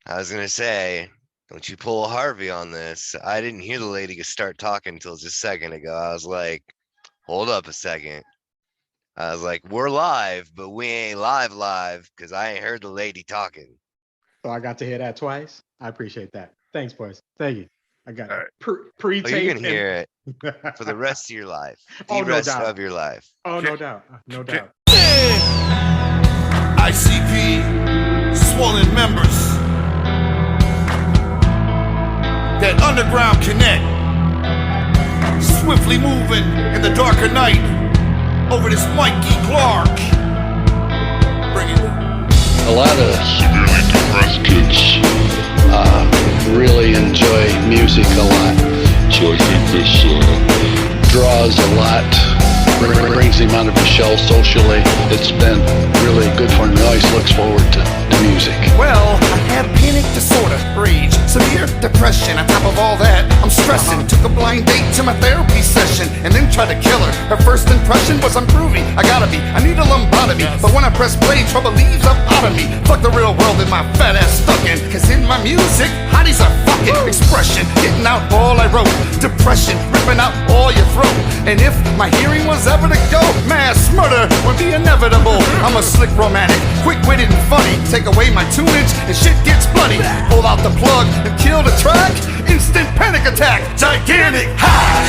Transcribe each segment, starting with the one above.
I was gonna say, don't you pull a Harvey on this. I didn't hear the lady start talking until just a second ago. I was like, hold up a second. I was like, we're live, but we ain't live because I ain't heard the lady talking. So I got to hear that twice. I appreciate that. Thanks, boys. Thank you. I got All right. pre-taped. Oh, you can hear it for the rest of your life. The no rest doubt. of your life. Oh, no doubt. No doubt. ICP, swollen members. That underground connect. Swiftly moving in the darker night. Over this Mikey Clark. Bring it. A lot of severely depressed kids really enjoy music a lot. So I think this draws a lot, brings him out of his shell socially. It's been really good for him. He always looks forward to music. Well, I have panic disorder, rage, severe depression. On top of all that, I'm stressing. Took a blind date to my therapy session and then tried to kill her. Her first impression was I'm groovy, I gotta be, I need a lumbotomy. But when I press play, trouble leaves up out of me. Fuck the real world and my fat ass stuck in. Cause in my music, hotties are fucking expression. Getting out all I wrote, depression, ripping out all your throat. And if my hearing was ever to go, mass murder would be inevitable. I'm a slick romantic, quick-witted and funny. Take away my tunage and shit gets bloody. Pull out the plug and kill the track. Instant panic attack, gigantic high.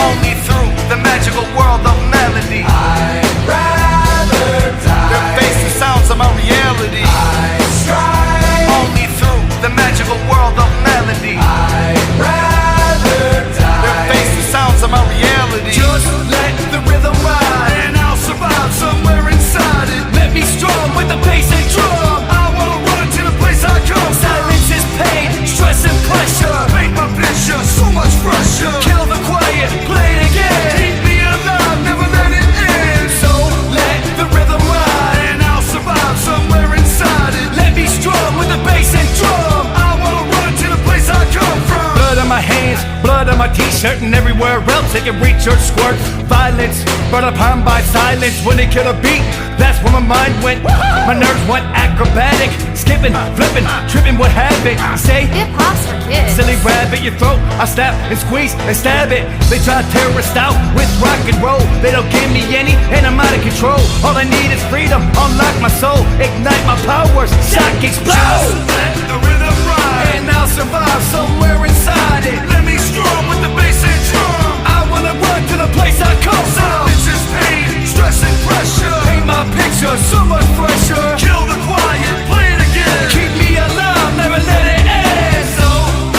Only through the magical world of melody. I'd rather die. The face and sounds of my reality. I strive. Only through the magical world of melody. I'd rather die. The face and sounds of my reality. Just let the rhythm ride, and I'll survive somewhere inside it. Let me strong with the bass and drum. I wanna run to the place I come. Silence is pain, stress and pressure. Paint my picture, so much pressure. Kill the quiet, play it again. Keep me alive, never let it end. So let the rhythm ride, and I'll survive somewhere inside it. Let me strong with the bass and drum. I wanna run to the place I come from. Blood on my hands, blood on my t-shirt, and everywhere else it can reach or squirt. Violence, brought upon by silence. When they kill a beat, that's where my mind went. My nerves went acrobatic, skipping, flipping, tripping, what have it. Say hip-hop's for kids. silly rabbit, your throat, I snap and squeeze and stab it. They try to tear us out with rock and roll. They don't give me any, and I'm out of control. All I need is freedom, unlock my soul, ignite my powers, shock explode. Just let the rhythm ride, and I'll survive somewhere inside it. Let me strong with the bass and drum. I wanna run to the place I come from. It's just pain, stress and pressure. Paint my picture, so much pressure. Kill the quiet, play it again. Keep me alive, never let it end. So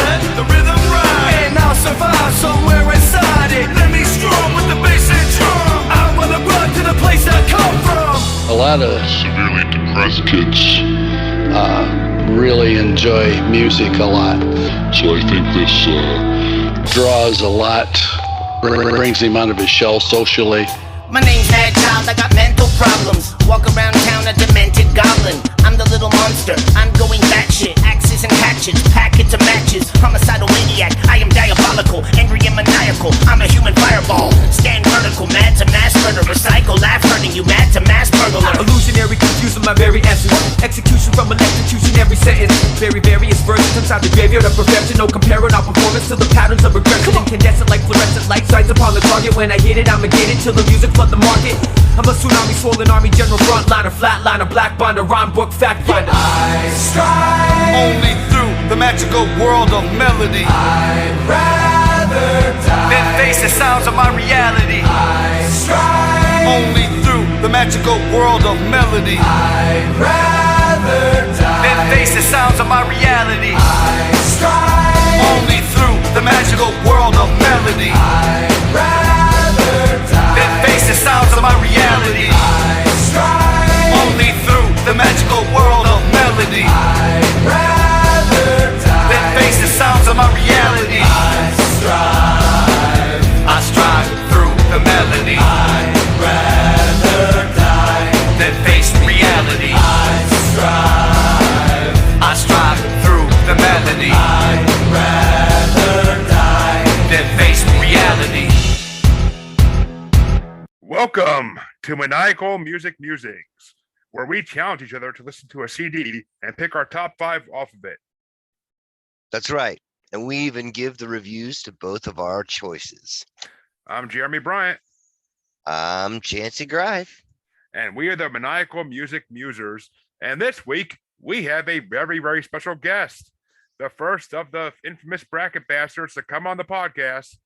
let the rhythm ride, and I'll survive somewhere inside it. Let me strong with the bass and drum. I wanna run to the place I come from. A lot of severely depressed kids really enjoy music a lot. So I think this draws a lot, brings him out of his shell socially. My name's Mad Child, I got mental problems. Walk around town a demented goblin. I'm the little monster, I'm going batshit. Axes and hatchets, packets of matches. Homicidal maniac, I am diabolical. Angry and maniacal, I'm a human fireball. Stand vertical, mad to mass murder. Recycle, laugh hurting you, mad to mass burglar. Illusionary, confusing my very essence. Execution from electrocution, every sentence. Very various versions inside the graveyard of perfection. No comparing our performance to the patterns of regression. Incandescent like fluorescent light shines upon the target. When I hit it, I'ma get it till the music flood the market. I'm a tsunami, swollen army, general frontliner, flatliner, black binder, rhyme book, fact finder. I strive only through the magical world of melody. I'd rather die than face the sounds of my reality. I strive only through the magical world of melody. I'd rather die than face the sounds of my reality. I strive only through the magical world of melody. I'd rather die than face the sounds of my reality. I strive only through the magical world of melody. I'd rather die than face the sounds of my reality. I strive through the melody. I'd rather die than face reality. I strive through the melody. I'd rather die than face reality. Welcome to Maniacal Music Musings, where we challenge each other to listen to a CD and pick our top 5 off of it. That's right. And we even give the reviews to both of our choices. I'm Jeremy Bryant. I'm Chancy Grive. And we are the Maniacal Music Musers. And this week, we have a very, very special guest. The first of the infamous bracket bastards to come on the podcast.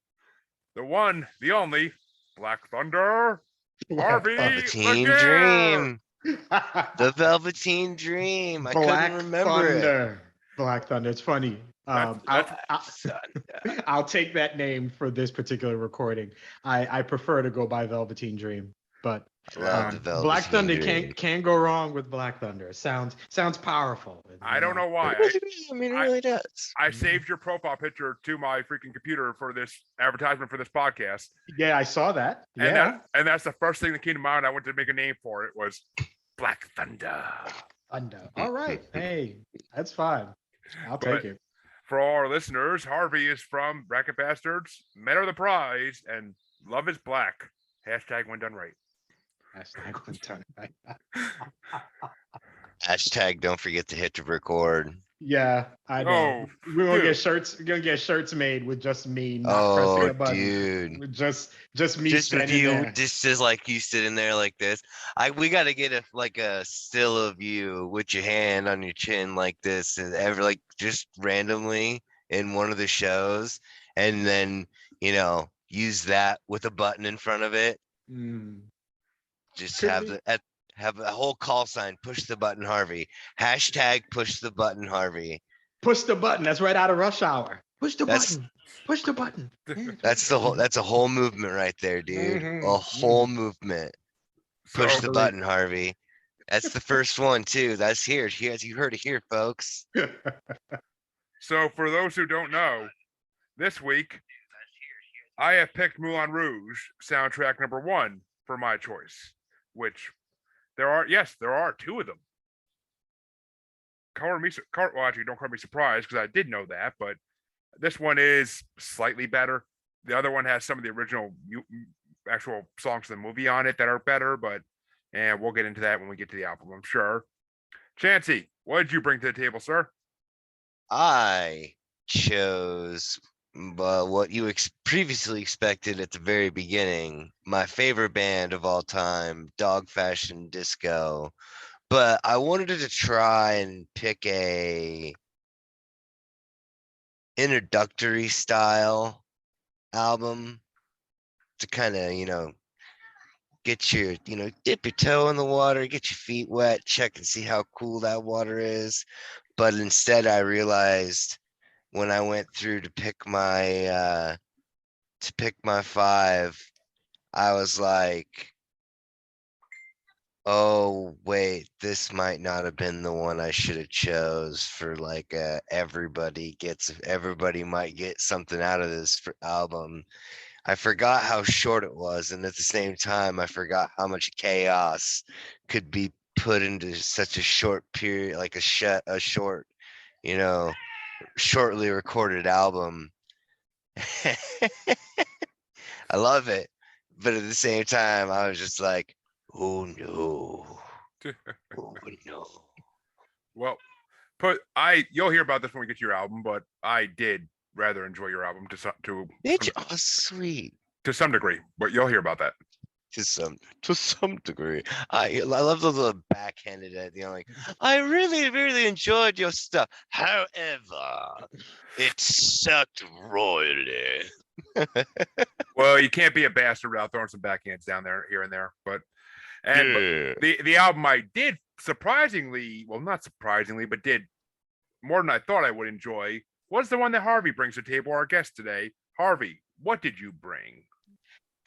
The one, the only, Black Thunder, Harvey Velveteen Laguerre. Dream. The Velveteen Dream. I Black couldn't remember it. Thunder. Black Thunder. It's funny. I'll take that name for this particular recording. I prefer to go by Velveteen Dream, but Love the Velveteen Black Thunder Dream. can't go wrong with Black Thunder. Sounds powerful. I don't know why. I mean, it really does. I saved your profile picture to my freaking computer for this advertisement for this podcast. Yeah, I saw that. And that's the first thing that came to mind. I went to make a name for it was Black Thunder. Thunder. All right. Hey, that's fine. I'll take it. For all our listeners, Harvey is from Bracket Bastards, Men Are the Prize, and Love is Black. Hashtag when done right. Hashtag when done right. Hashtag don't forget to hit the record. Yeah, I know. Oh, We're gonna dude. get shirts. We're gonna get shirts made with just me not pressing Oh, a button. dude. With just me Just with standing you, there. just like you sitting there like this. We got to get a still of you with your hand on your chin like this, and just randomly in one of the shows, and then use that with a button in front of it. Mm. Just Could have we- have a whole call sign. Push the button, Harvey. Hashtag push the button, Harvey. Push the button. That's right out of Rush Hour. Push the That's- button. Push the button. Yeah, That's a whole movement right there, dude. Mhm, A whole movement. Push So- the button, Harvey. That's the first one too. That's here. You heard it here, folks. So for those who don't know, this week I have picked Moulin Rouge soundtrack number 1 for my choice, which there are 2 of them. Well, actually, don't call me surprised because I did know that, but this one is slightly better. The other one has some of the original actual songs of the movie on it that are better, and we'll get into that when we get to the album, I'm sure. Chancy, what did you bring to the table, sir? I chose what you previously expected at the very beginning. My favorite band of all time, Dog Fashion Disco. But I wanted to try and pick a introductory style album to kind of, get your, dip your toe in the water, get your feet wet, check and see how cool that water is. But instead I realized when I went through to pick my 5, I was like, oh wait, this might not have been the one I should have chose for everybody might get something out of this album. I forgot how short it was, and at the same time I forgot how much chaos could be put into such a short period, like a short, shortly recorded album. I love it, but at the same time I was just like, oh no. Oh no. Well, you'll hear about this when we get to your album, but I did rather enjoy your album to Sweet. some degree, but you'll hear about that. To some degree. I love the little backhanded at the like, I really, really enjoyed your stuff. However, it sucked royally. Well, you can't be a bastard without throwing some backhands down there here and there, but Yeah. the album I did not surprisingly, but did more than I thought I would enjoy was the one that Harvey brings to the table, our guest today. Harvey, what did you bring?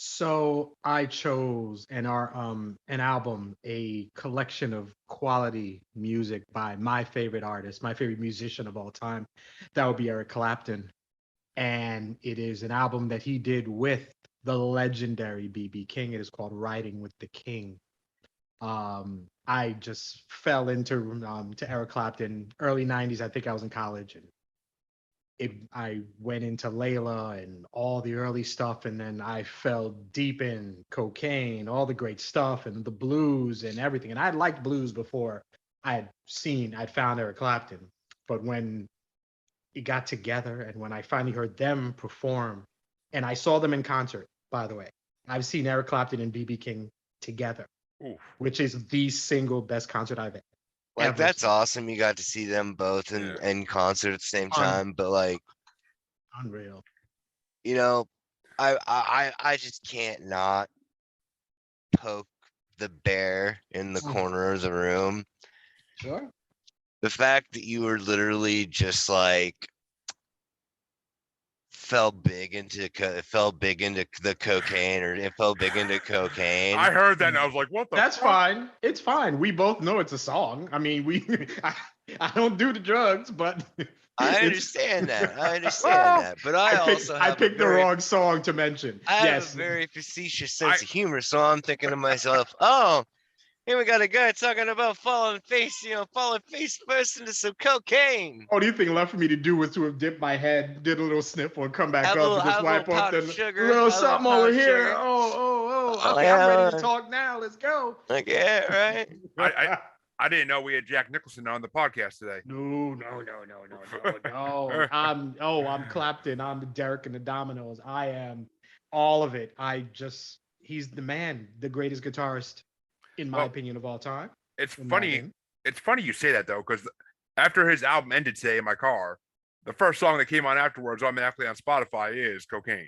So I chose an album, a collection of quality music by my favorite artist, my favorite musician of all time. That would be Eric Clapton. And it is an album that he did with the legendary B.B. King. It is called Riding with the King. I just fell into to Eric Clapton early 90s. I think I was in college, and I went into Layla and all the early stuff, and then I fell deep in cocaine, all the great stuff, and the blues and everything. And I'd liked blues before I'd found Eric Clapton. But when it got together and when I finally heard them perform, and I saw them in concert, by the way, I've seen Eric Clapton and B.B. King together, which is the single best concert I've Like ever that's seen. awesome. You got to see them both in concert at the same time. But like, Unreal. you know, I just can't not poke the bear in the corner of the room. Sure. The fact that you were literally just like fell big into the cocaine, or it fell big into cocaine. I heard that and I was like, what the That's fuck? fine. It's fine. We both know it's a song. I mean, I don't do the drugs, but I understand that. But I picked the wrong song to mention. I have Yes. a very facetious sense of humor, so I'm thinking to myself, oh, here we got a guy talking about falling face first into some cocaine. Only thing left for me to do was to have dipped my head, did a little sniffle, and come back Have up and just wipe off the little something over here. Oh. Okay, I'm ready to talk now. Let's go. Like, yeah, right. I didn't know we had Jack Nicholson on the podcast today. No. I'm Clapton. I'm Derek and the Dominoes. I am all of it. He's the man, the greatest guitarist, in my opinion, of all time. It's funny you say that though, because after his album ended today in my car, the first song that came on afterwards automatically on Spotify is Cocaine.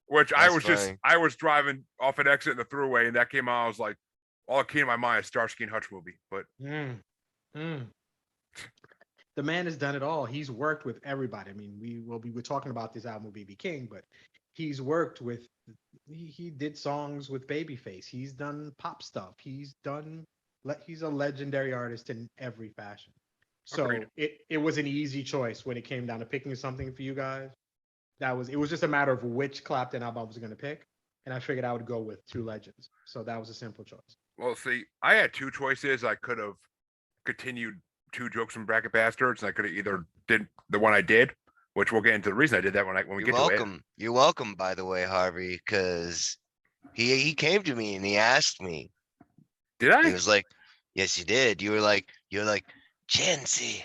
Which I was driving off an exit in the throughway and that came on. I was like, all that came to my mind is Starsky and Hutch movie. But the man has done it all. He's worked with everybody. I mean, we were talking about this album with B.B. King, but he's worked with. He did songs with Babyface. He's done pop stuff. He's a legendary artist in every fashion. So it was an easy choice when it came down to picking something for you guys. It was just a matter of which Clapton album I was going to pick, and I figured I would go with Two Legends. So that was a simple choice. Well, see, I had two choices. I could have continued Two Jokes from Bracket Bastards, and I could have either did the one I did, which we'll get into the reason I did that when we get to it. You're welcome, by the way, Harvey, because he came to me and he asked me. Did I? He was like, yes, you did. You're like, Chancy,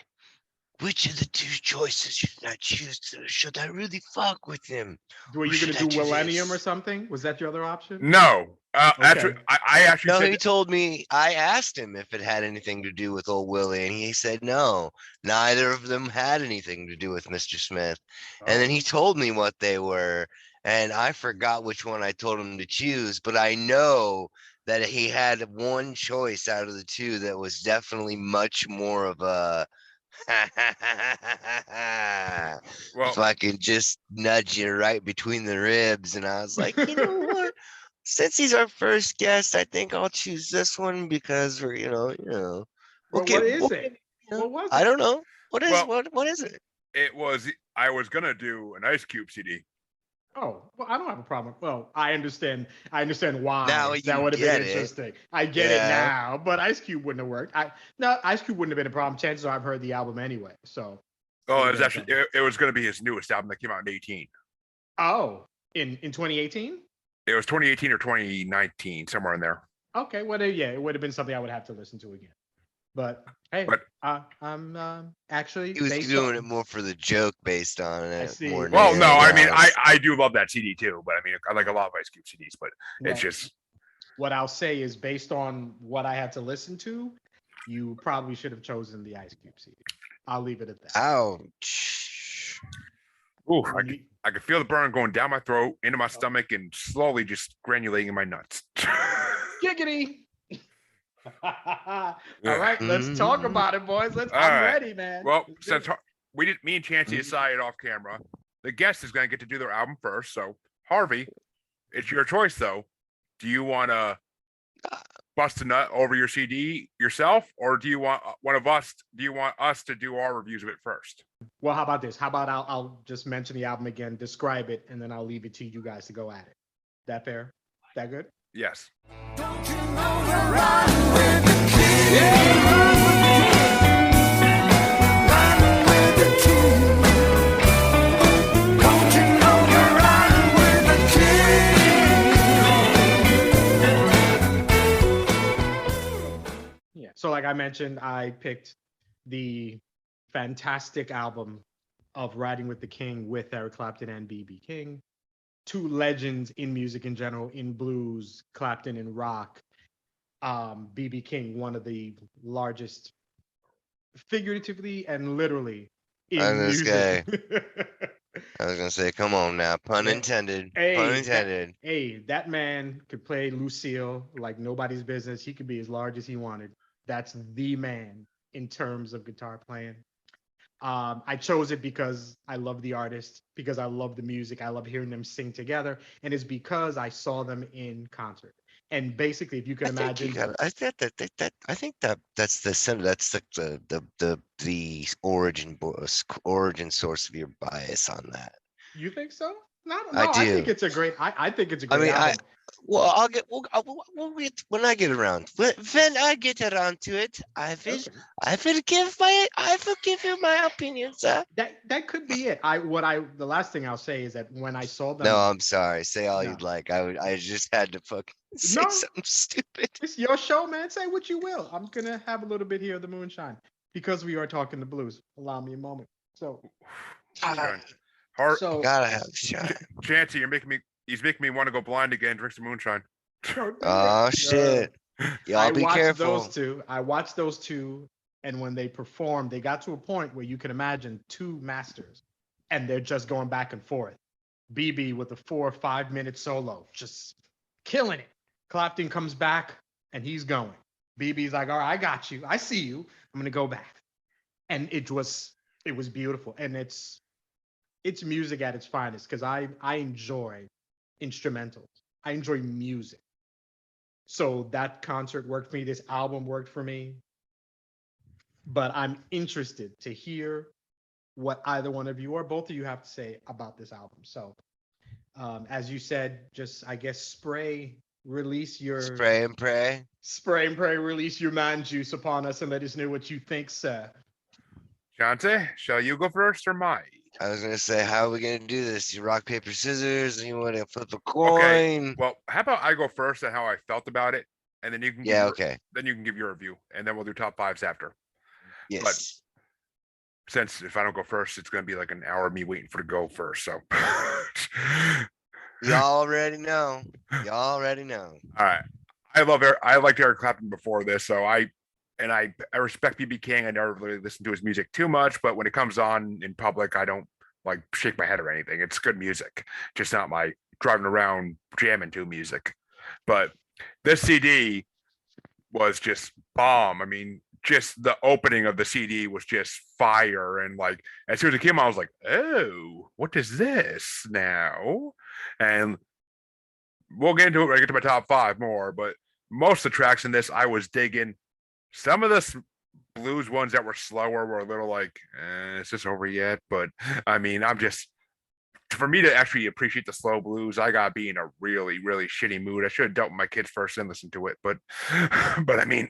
which of the two choices should I choose? Should I really fuck with him? Were you going to do Millennium or something? Was that your other option? No. Actually, I actually no, said he told me, I asked him if it had anything to do with Old Willie, and he said no, neither of them had anything to do with Mr. Smith. And then he told me what they were, and I forgot which one I told him to choose, but I know that he had one choice out of the two that was definitely much more of a if I could just nudge you right between the ribs. And I was like, you know what? Since he's our first guest, I think I'll choose this one because we're, What is it? What was it? I don't know. What is it? I was gonna do an Ice Cube CD. Oh, well, I don't have a problem. Well, I understand why. Now that would have been interesting. I get it now, but Ice Cube wouldn't have worked. Ice Cube wouldn't have been a problem. Chances are I've heard the album anyway. So. Oh, it was going to be his newest album that came out in 2018. Oh, in 2018? It was 2018 or 2019, somewhere in there. Okay, well, yeah, it would have been something I would have to listen to again. But hey, I'm actually. He was doing it more for the joke based on it. I see. Well, no, I mean, I do love that CD too, but I mean, I like a lot of Ice Cube CDs, but it's just. What I'll say is, based on what I had to listen to, you probably should have chosen the Ice Cube CD. I'll leave it at that. Ouch. Ooh, I could feel the burn going down my throat, into my stomach, and slowly just granulating in my nuts. Giggity. All right, let's talk about it, boys. I'm ready, man. Well, since me and Chancy decided off camera, the guest is going to get to do their album first. So, Harvey, it's your choice, though. Do you want to bust a nut over your CD yourself, or do you want us to do our reviews of it first? Well, how about this? How about I'll just mention the album again, describe it, and then I'll leave it to you guys to go at it. That fair? That good? Yes. Don't you know you're riding with the king? Yeah. Riding with the king. mentioned, I picked the fantastic album of Riding with the King with Eric Clapton and B.B. King. Two legends in music in general, in blues, Clapton in rock. B.B. King, one of the largest figuratively and literally I in was gonna music. say, I was gonna say, come on now, pun Man, intended. Pun Hey, intended. that man could play Lucille like nobody's business. He could be as large as he wanted. That's the man in terms of guitar playing. I chose it because I love the artist, because I love the music. I love hearing them sing together, and it's because I saw them in concert. And basically, if you can I think you imagine, got. I think that's the center. That's the origin source of your bias on that. you think so? No, I no, I think do. it's a great. I think it's a I great mean, album. well, we'll get when I get around. When I get around to it, Okay. I will give you my opinion, sir. That could be it. The last thing I'll say is that when I saw them, No, I'm sorry. Say all No. you'd like. I just had to fucking say No. something stupid. it's your show, man. Say what you will. I'm gonna have a little bit here of the moonshine because we are talking the blues. Allow me a moment. So, Moonshine. Heart, so Gotta have shine. Chancy, he's making me want to go blind again. Drink some moonshine. Oh shit! Y'all I be watched careful. those two. I watched those two, and when they performed, they got to a point where you can imagine two masters, and they're just going back and forth. BB with a 4 or 5 minute solo, just killing it. Clapton comes back, and he's going. BB's like, "All right, I got you. I see you. I'm gonna go back," and it was beautiful, and it's music at its finest because I enjoy instrumentals. I enjoy music. So that concert worked for me. This album worked for me. But I'm interested to hear what either one of you or both of you have to say about this album. So, as you said, just I guess release your Spray and pray. spray and pray, release your man juice upon us and let us know what you think, sir. Chancy, shall you go first or mine? I was gonna say, how are we gonna do this? You rock paper scissors, and you want to flip a Okay. coin? Well, how about I go first and how I felt about it, and then you can Yeah. Okay. then you can give your review, and then we'll do top fives after. Yes. Since if I don't go first, it's gonna be like an hour of me waiting for to go first. So, Y'all already know. Y'all already know. all right. I liked Eric Clapton before this, so I respect BB King. I never really listened to his music too much, but when it comes on in public, I don't like shake my head or anything. It's good music, just not my driving around jamming to music. But this CD was just bomb. I mean, just the opening of the CD was just fire, and like as soon as it came out, I was like, "Oh, what is this now?" And we'll get into it when I get to my top five more, but most of the tracks in this I was digging. Some of the blues ones that were slower were a little like, is this over yet? But I mean, for me to actually appreciate the slow blues, I gotta be in a really, really shitty mood. I should have dealt with my kids first and listened to it, but I mean,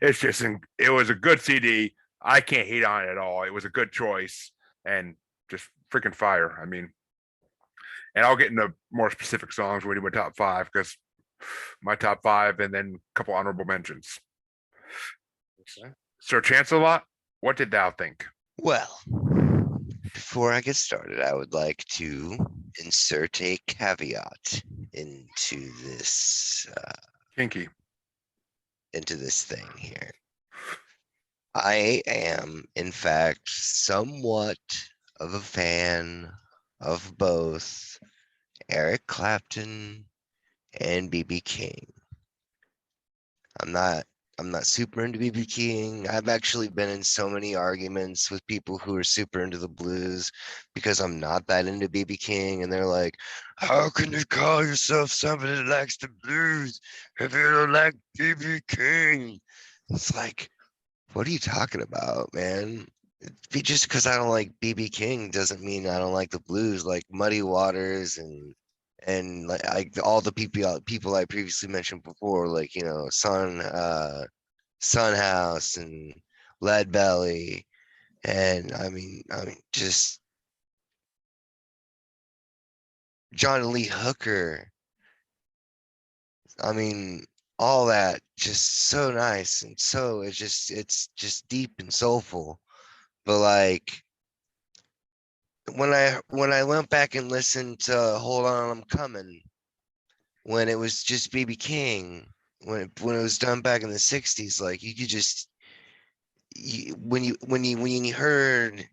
it was a good CD. I can't hate on it at all. It was a good choice and just freaking fire. I mean, and I'll get into more specific songs when we do my top five, because my top five and then a couple honorable mentions. Sir Chancelot, what did thou think? Well, before I get started, I would like to insert a caveat into this Kinky. into this thing here. I am, in fact, somewhat of a fan of both Eric Clapton and BB King. I'm not super into BB King. I've actually been in so many arguments with people who are super into the blues because I'm not that into BB King, and they're like, "How can you call yourself somebody that likes the blues if you don't like BB King?" It's like, what are you talking about, man? Just because I don't like BB King doesn't mean I don't like the blues, like Muddy Waters and like all the people I previously mentioned before, like, you know, Sunhouse and Lead Belly, and I mean just John Lee Hooker. I mean, all that just so nice and so it's just deep and soulful. But like when I went back and listened to Hold On I'm Coming, when it was just BB King, when it was done back in the 60s, like you could just when you heard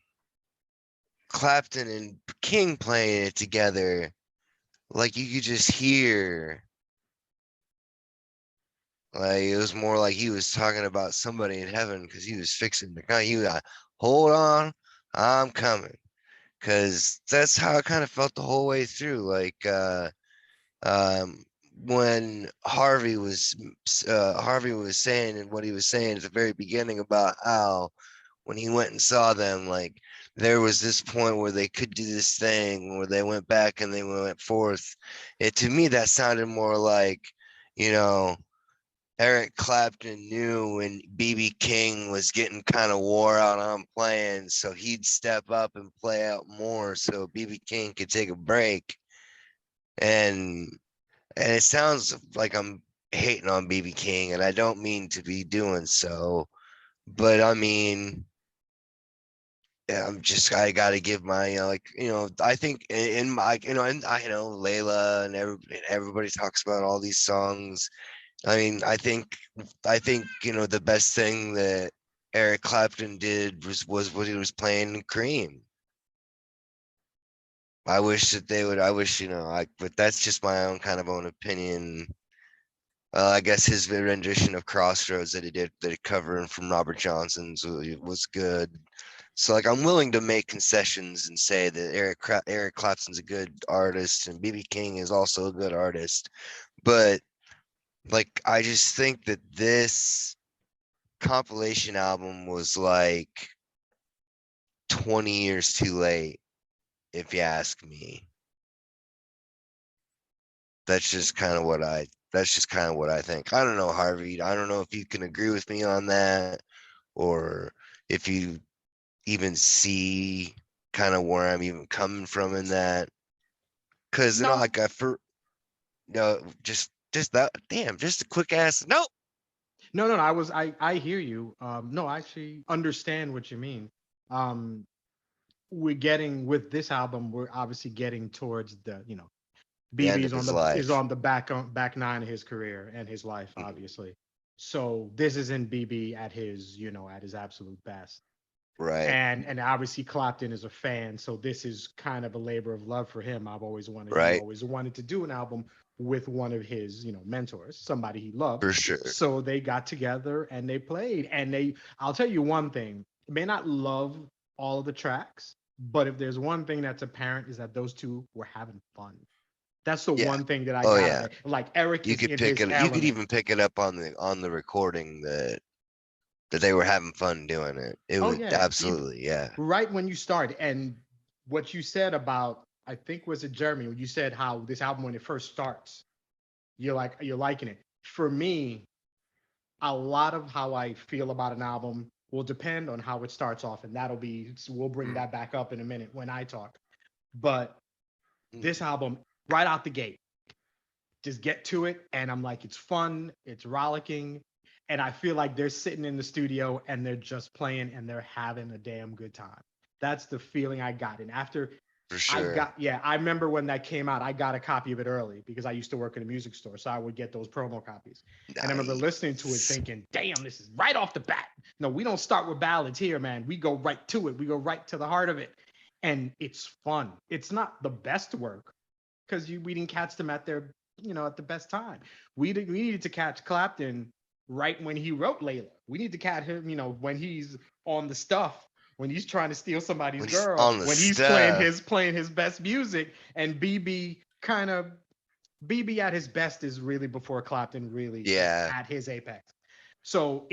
Clapton and King playing it together, like you could just hear, like it was more like he was talking about somebody in heaven because he was fixing the guy. He was like, hold on, I'm coming. Cause that's how I kind of felt the whole way through. Like um when Harvey was saying, and what he was saying at the very beginning about how when he went and saw them, like there was this point where they could do this thing where they went back and they went forth. It to me that sounded more like, you know, Eric Clapton knew when BB King was getting kind of wore out on playing, so he'd step up and play out more so BB King could take a break. And it sounds like I'm hating on BB King, and I don't mean to be doing so, but I mean, yeah, I gotta give my, I think in my, and I know Layla and everybody talks about all these songs. I mean, I think, the best thing that Eric Clapton did was what he was playing in Cream. I wish that they would, I wish, but that's just my own opinion. I guess his rendition of Crossroads that he did, that covering from Robert Johnson's was good. So like I'm willing to make concessions and say that Eric Clapton's a good artist and BB King is also a good artist. But like I just think that this compilation album was like 20 years too late, if you ask me. That's just kind of what I think. I don't know, Harvey. I don't know if you can agree with me on that, or if you even see kind of where I'm even coming from in that. Cause No, like just that damn, just a quick ass nope. no. I hear you. No, I actually understand what you mean. Um, we're getting with this album, we're obviously getting towards the, The end BB of his is life. on the back nine of his career and his life, obviously. So this isn't BB at his, at his absolute best. Right. And obviously Clapton is a fan, so this is kind of a labor of love for him. He Right. always wanted to do an album with one of his, mentors, somebody he loved. For sure. So they got together and they played. I'll tell you one thing, I may not love all of the tracks, but if there's one thing that's apparent is that those two were having fun. That's the Yeah. one thing that I Oh gotta yeah. like. Eric You is could in pick his it. You could element. even pick it up on the recording that they were having fun doing it. It Oh was yeah, absolutely, yeah. right when you start, and what you said about, I think was it Jeremy, when you said how this album when it first starts, you're liking it. For me, a lot of how I feel about an album will depend on how it starts off, and we'll bring that back up in a minute when I talk. But this album, right out the gate, just get to it, and I'm like, it's fun, it's rollicking, and I feel like they're sitting in the studio and they're just playing and they're having a damn good time. That's the feeling I got. And after For sure. I remember when that came out, I got a copy of it early because I used to work in a music store, so I would get those promo copies. And I remember listening to it Nice. thinking, damn, this is right off the bat. No, we don't start with ballads here, man. We go right to it. We go right to the heart of it. And it's fun. It's not the best work because we didn't catch them at their, at the best time. We needed to catch Clapton right when he wrote Layla. We need to catch him, when he's on the stuff, when he's trying to steal somebody's When he's girl, on the when he's stuff. playing his best music, and BB at his best is really before Clapton really is Yeah. at his apex. So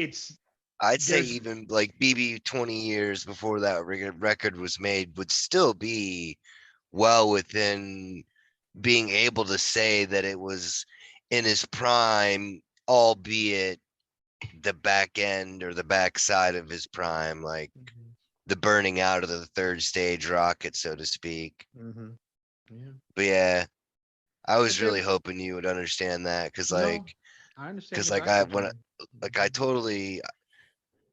I'd say there's even like BB 20 years before that record was made would still be well within being able to say that it was in his prime, albeit the back end or the backside of his prime, like the burning out of the third stage rocket, so to speak. yeah. But yeah, I But was there, really hoping you would understand that because, no, like, I understand. Because your like I background. when I totally,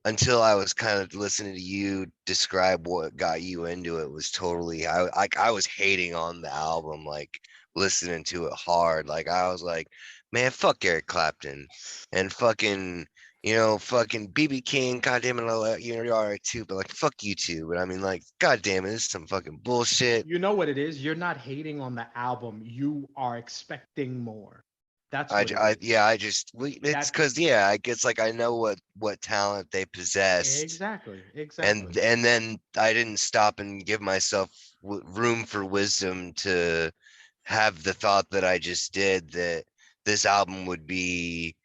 until I was kind of listening to you describe what got you into it, was totally I was hating on the album, like listening to it hard. Like I was like, man, fuck Eric Clapton and fucking, fucking BB King, goddamn it, you're all right too, but like fuck you too. But I mean, like, goddamn it, this is some fucking bullshit. You know what it is? You're not hating on the album. You are expecting more. That's what it is. It's That's because I guess like I know what talent they possessed, exactly. and then I didn't stop and give myself room for wisdom to have the thought that I just did, that this album would be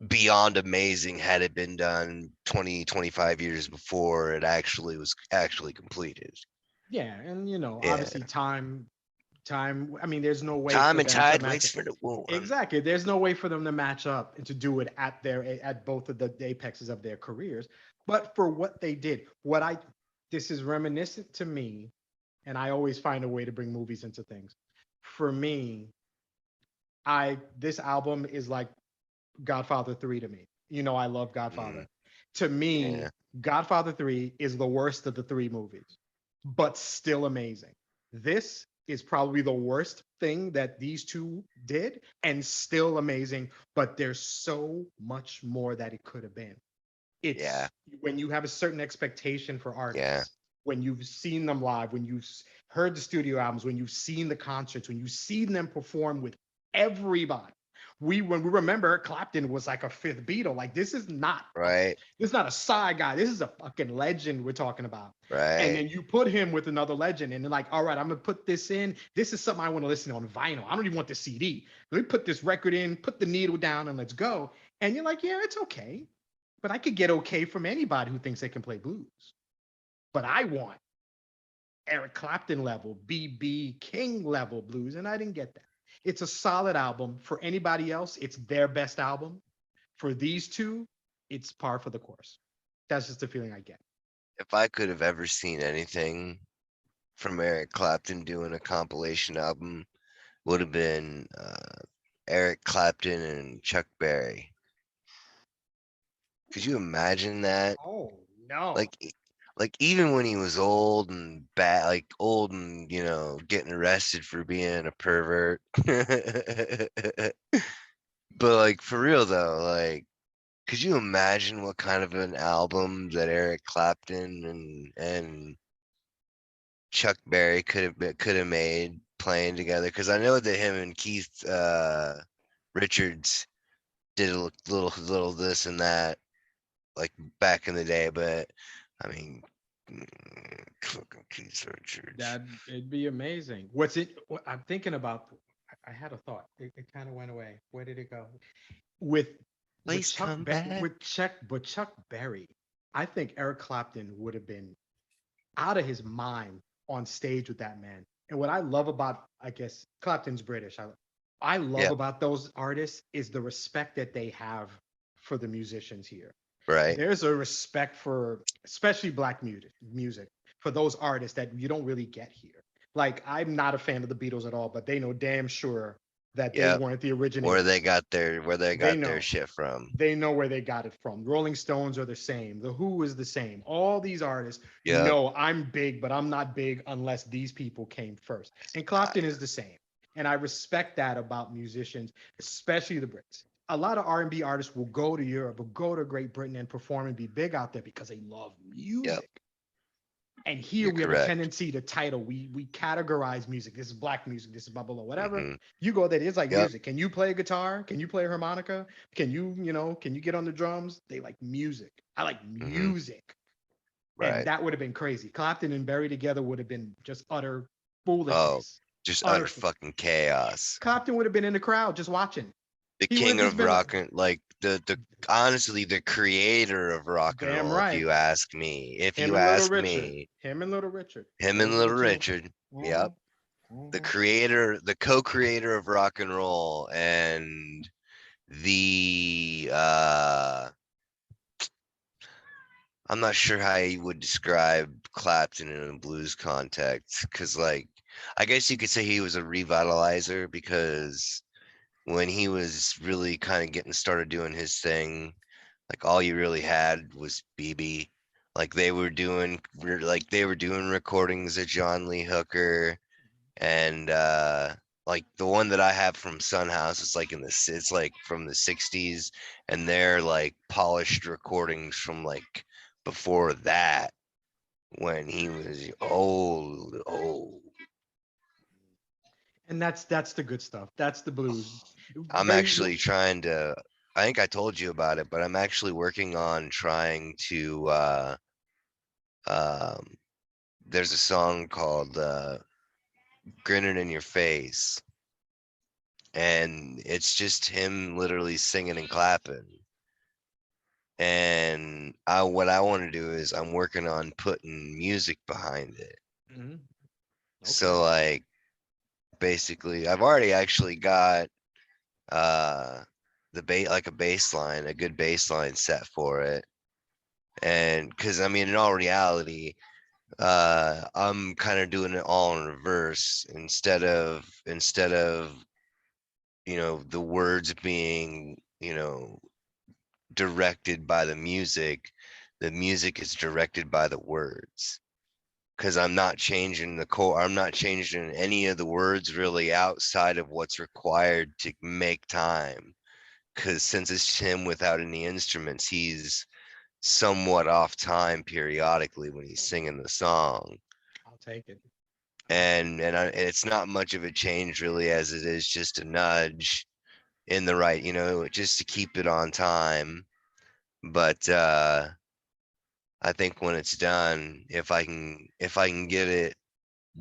beyond amazing had it been done 20-25 years before it actually was actually completed. Yeah, and Yeah. obviously time. I mean, there's no way Time for and them to tide match waits up. for the one. Exactly. There's no way for them to match up and to do it at both of the apexes of their careers. But for what they did, this is reminiscent to me, and I always find a way to bring movies into things. For me, this album is like Godfather 3 to me. I love Godfather. To me, Yeah. Godfather 3 is the worst of the three movies, but still amazing. This is probably the worst thing that these two did and still amazing, but there's so much more that it could have been. It's when you have a certain expectation for artists, when you've seen them live, when you've heard the studio albums, when you've seen the concerts, when you've seen them perform with everybody. When we remember Clapton was like a fifth Beatle. Like, this is not Right. This is not a side guy. This is a fucking legend we're talking about. Right. And then you put him with another legend, and they're like, all right, I'm gonna put this in. This is something I want to listen on vinyl. I don't even want the CD. Let me put this record in, put the needle down, and let's go. And you're like, yeah, it's okay. But I could get okay from anybody who thinks they can play blues. But I want Eric Clapton level, BB King level blues, and I didn't get that. It's a solid album. For anybody else, it's their best album. For these two, it's par for the course. That's just the feeling I get. If I could have ever seen anything from Eric Clapton doing a compilation album, would have been Eric Clapton and Chuck Berry. Could you imagine that? Oh no! Like even when he was old and bad, like old and getting arrested for being a pervert. But like for real though, like, could you imagine what kind of an album that Eric Clapton and Chuck Berry could have made playing together? Because I know that him and Keith Richards did a little this and that, like back in the day. But I mean, fucking Keith Richards. It'd be amazing. What I'm thinking about? I had a thought. It kind of went away. Where did it go? With Chuck Berry, I think Eric Clapton would have been out of his mind on stage with that man. And what I love about, I guess Clapton's British. I love about those artists is the respect that they have for the musicians here. Right. There's a respect for, especially black music, for those artists that you don't really get here. Like, I'm not a fan of the Beatles at all, but they know damn sure that they weren't the originators. Where they got their shit from. They know where they got it from. Rolling Stones are the same. The Who is the same. All these artists, I'm big, but I'm not big unless these people came first. And Clapton is the same. And I respect that about musicians, especially the Brits. A lot of R&B artists will go to Europe, will go to Great Britain and perform and be big out there because they love music. Yep. And here we have a tendency to title. We categorize music. This is black music. This is blah, blah, blah, whatever. Mm-hmm. You go there, it's like music. Can you play a guitar? Can you play a harmonica? Can you get on the drums? They like music. I like music. Right. And that would have been crazy. Clapton and Berry together would have been just utter foolishness. Oh, just utter fucking chaos. Clapton would have been in the crowd just watching. The king of rock and like the honestly the creator of rock and roll. Right. If you ask me, him and Little Richard. Yep. The co-creator of rock and roll, and the I'm not sure how you would describe Clapton in a blues context, because like I guess you could say he was a revitalizer, because when he was really kind of getting started doing his thing, like all you really had was BB. Like they were doing recordings of John Lee Hooker, and like the one that I have from Sun House is like it's like from the 60s, and they're like polished recordings from like before that, when he was old. And that's the good stuff. That's the blues. I'm Very actually trying to, I think I told you about it, but I'm actually working on trying to um there's a song called Grinning in Your Face, and it's just him literally singing and clapping. And what I want to do is I'm working on putting music behind it. Mhm. So like basically I've already actually got the like a good bass line set for it. And because I mean in all reality, I'm kind of doing it all in reverse, instead of the words being directed by the music is directed by the words, because I'm not changing any of the words really outside of what's required to make time, because since it's him without any instruments, he's somewhat off time periodically when he's singing the song. I'll take it. And it's not much of a change really, as it is just a nudge in the right, just to keep it on time. But I think when it's done, if I can get it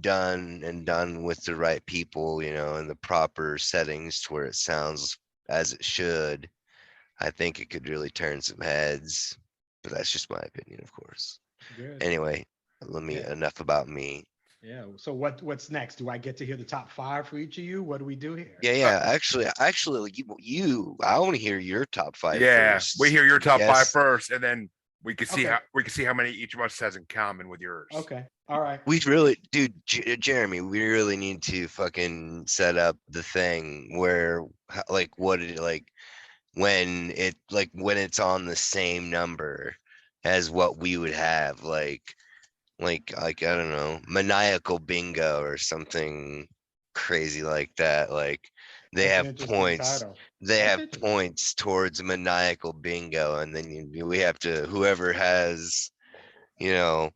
done with the right people, in the proper settings to where it sounds as it should, I think it could really turn some heads. But that's just my opinion, of course. Good. Anyway, Yeah. enough about me. Yeah. So what's next? Do I get to hear the top 5 for each of you? What do we do here? Yeah. Actually, like I want to hear your top 5 Yeah, first. we hear your top 5 Yes. first, and then we can see Okay. how many each of us has in common with yours. Okay. All right. We really, dude, Jeremy, we really need to fucking set up the thing where, like, when it's on the same number as what we would have, like I don't know, maniacal bingo or something crazy like that. Like they That's an have interesting points, title. they That's have interesting. points towards maniacal bingo, and then we have to, whoever has, you know,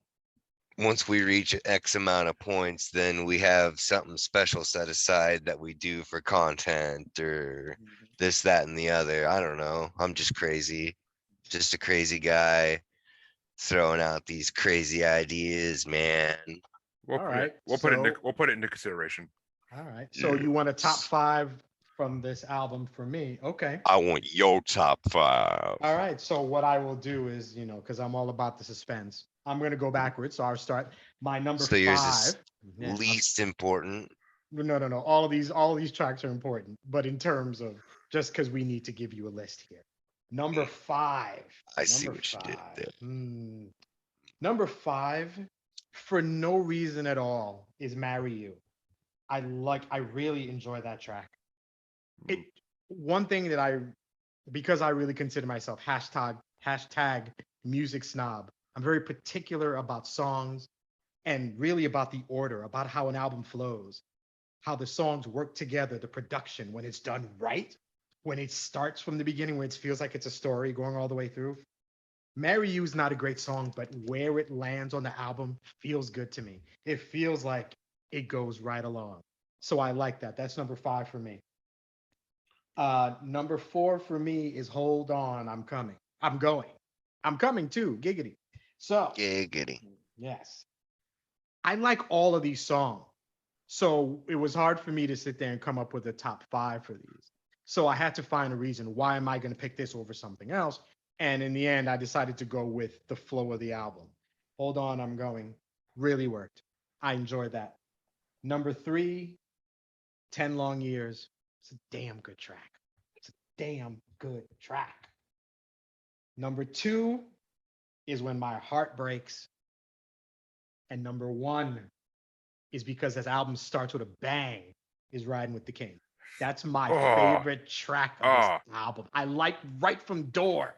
once we reach X amount of points, then we have something special set aside that we do for content or this, that, and the other. I don't know. I'm just crazy. Just a crazy guy throwing out these crazy ideas, man. All right. We'll put it into consideration. All right. So you want a top 5 from this album for me? Okay. I want your top 5. All right. So what I will do is, because I'm all about the suspense, I'm going to go backwards. So I'll start my number So yours 5. is Yeah, least important. no. All of these tracks are important, but in terms of just because we need to give you a list here. Number 5. I see Number what you did 5. there. Number 5, for no reason at all, is "Marry You." I really enjoy that track. One thing that because I really consider myself hashtag music snob, I'm very particular about songs and really about the order, about how an album flows, how the songs work together, the production, when it's done right, when it starts from the beginning, when it feels like it's a story going all the way through. "Marry You" is not a great song, but where it lands on the album feels good to me. It feels like it goes right along. So I like that. That's number 5 for me. Number 4 for me is "Hold On, I'm Coming." I'm going. I'm coming too. Giggity. So, Giggity. yes. I like all of these songs. So it was hard for me to sit there and come up with a top 5 for these. So I had to find a reason. Why am I going to pick this over something else? And in the end, I decided to go with the flow of the album. "Hold On, I'm Going" really worked. I enjoyed that. Number 3, 10 Long Years. It's a damn good track. It's a damn good track. Number 2 is "When My Heart Breaks." And number 1 is, because this album starts with a bang, is "Riding with the King." That's my Oh. favorite track of this album. I like Right From Door.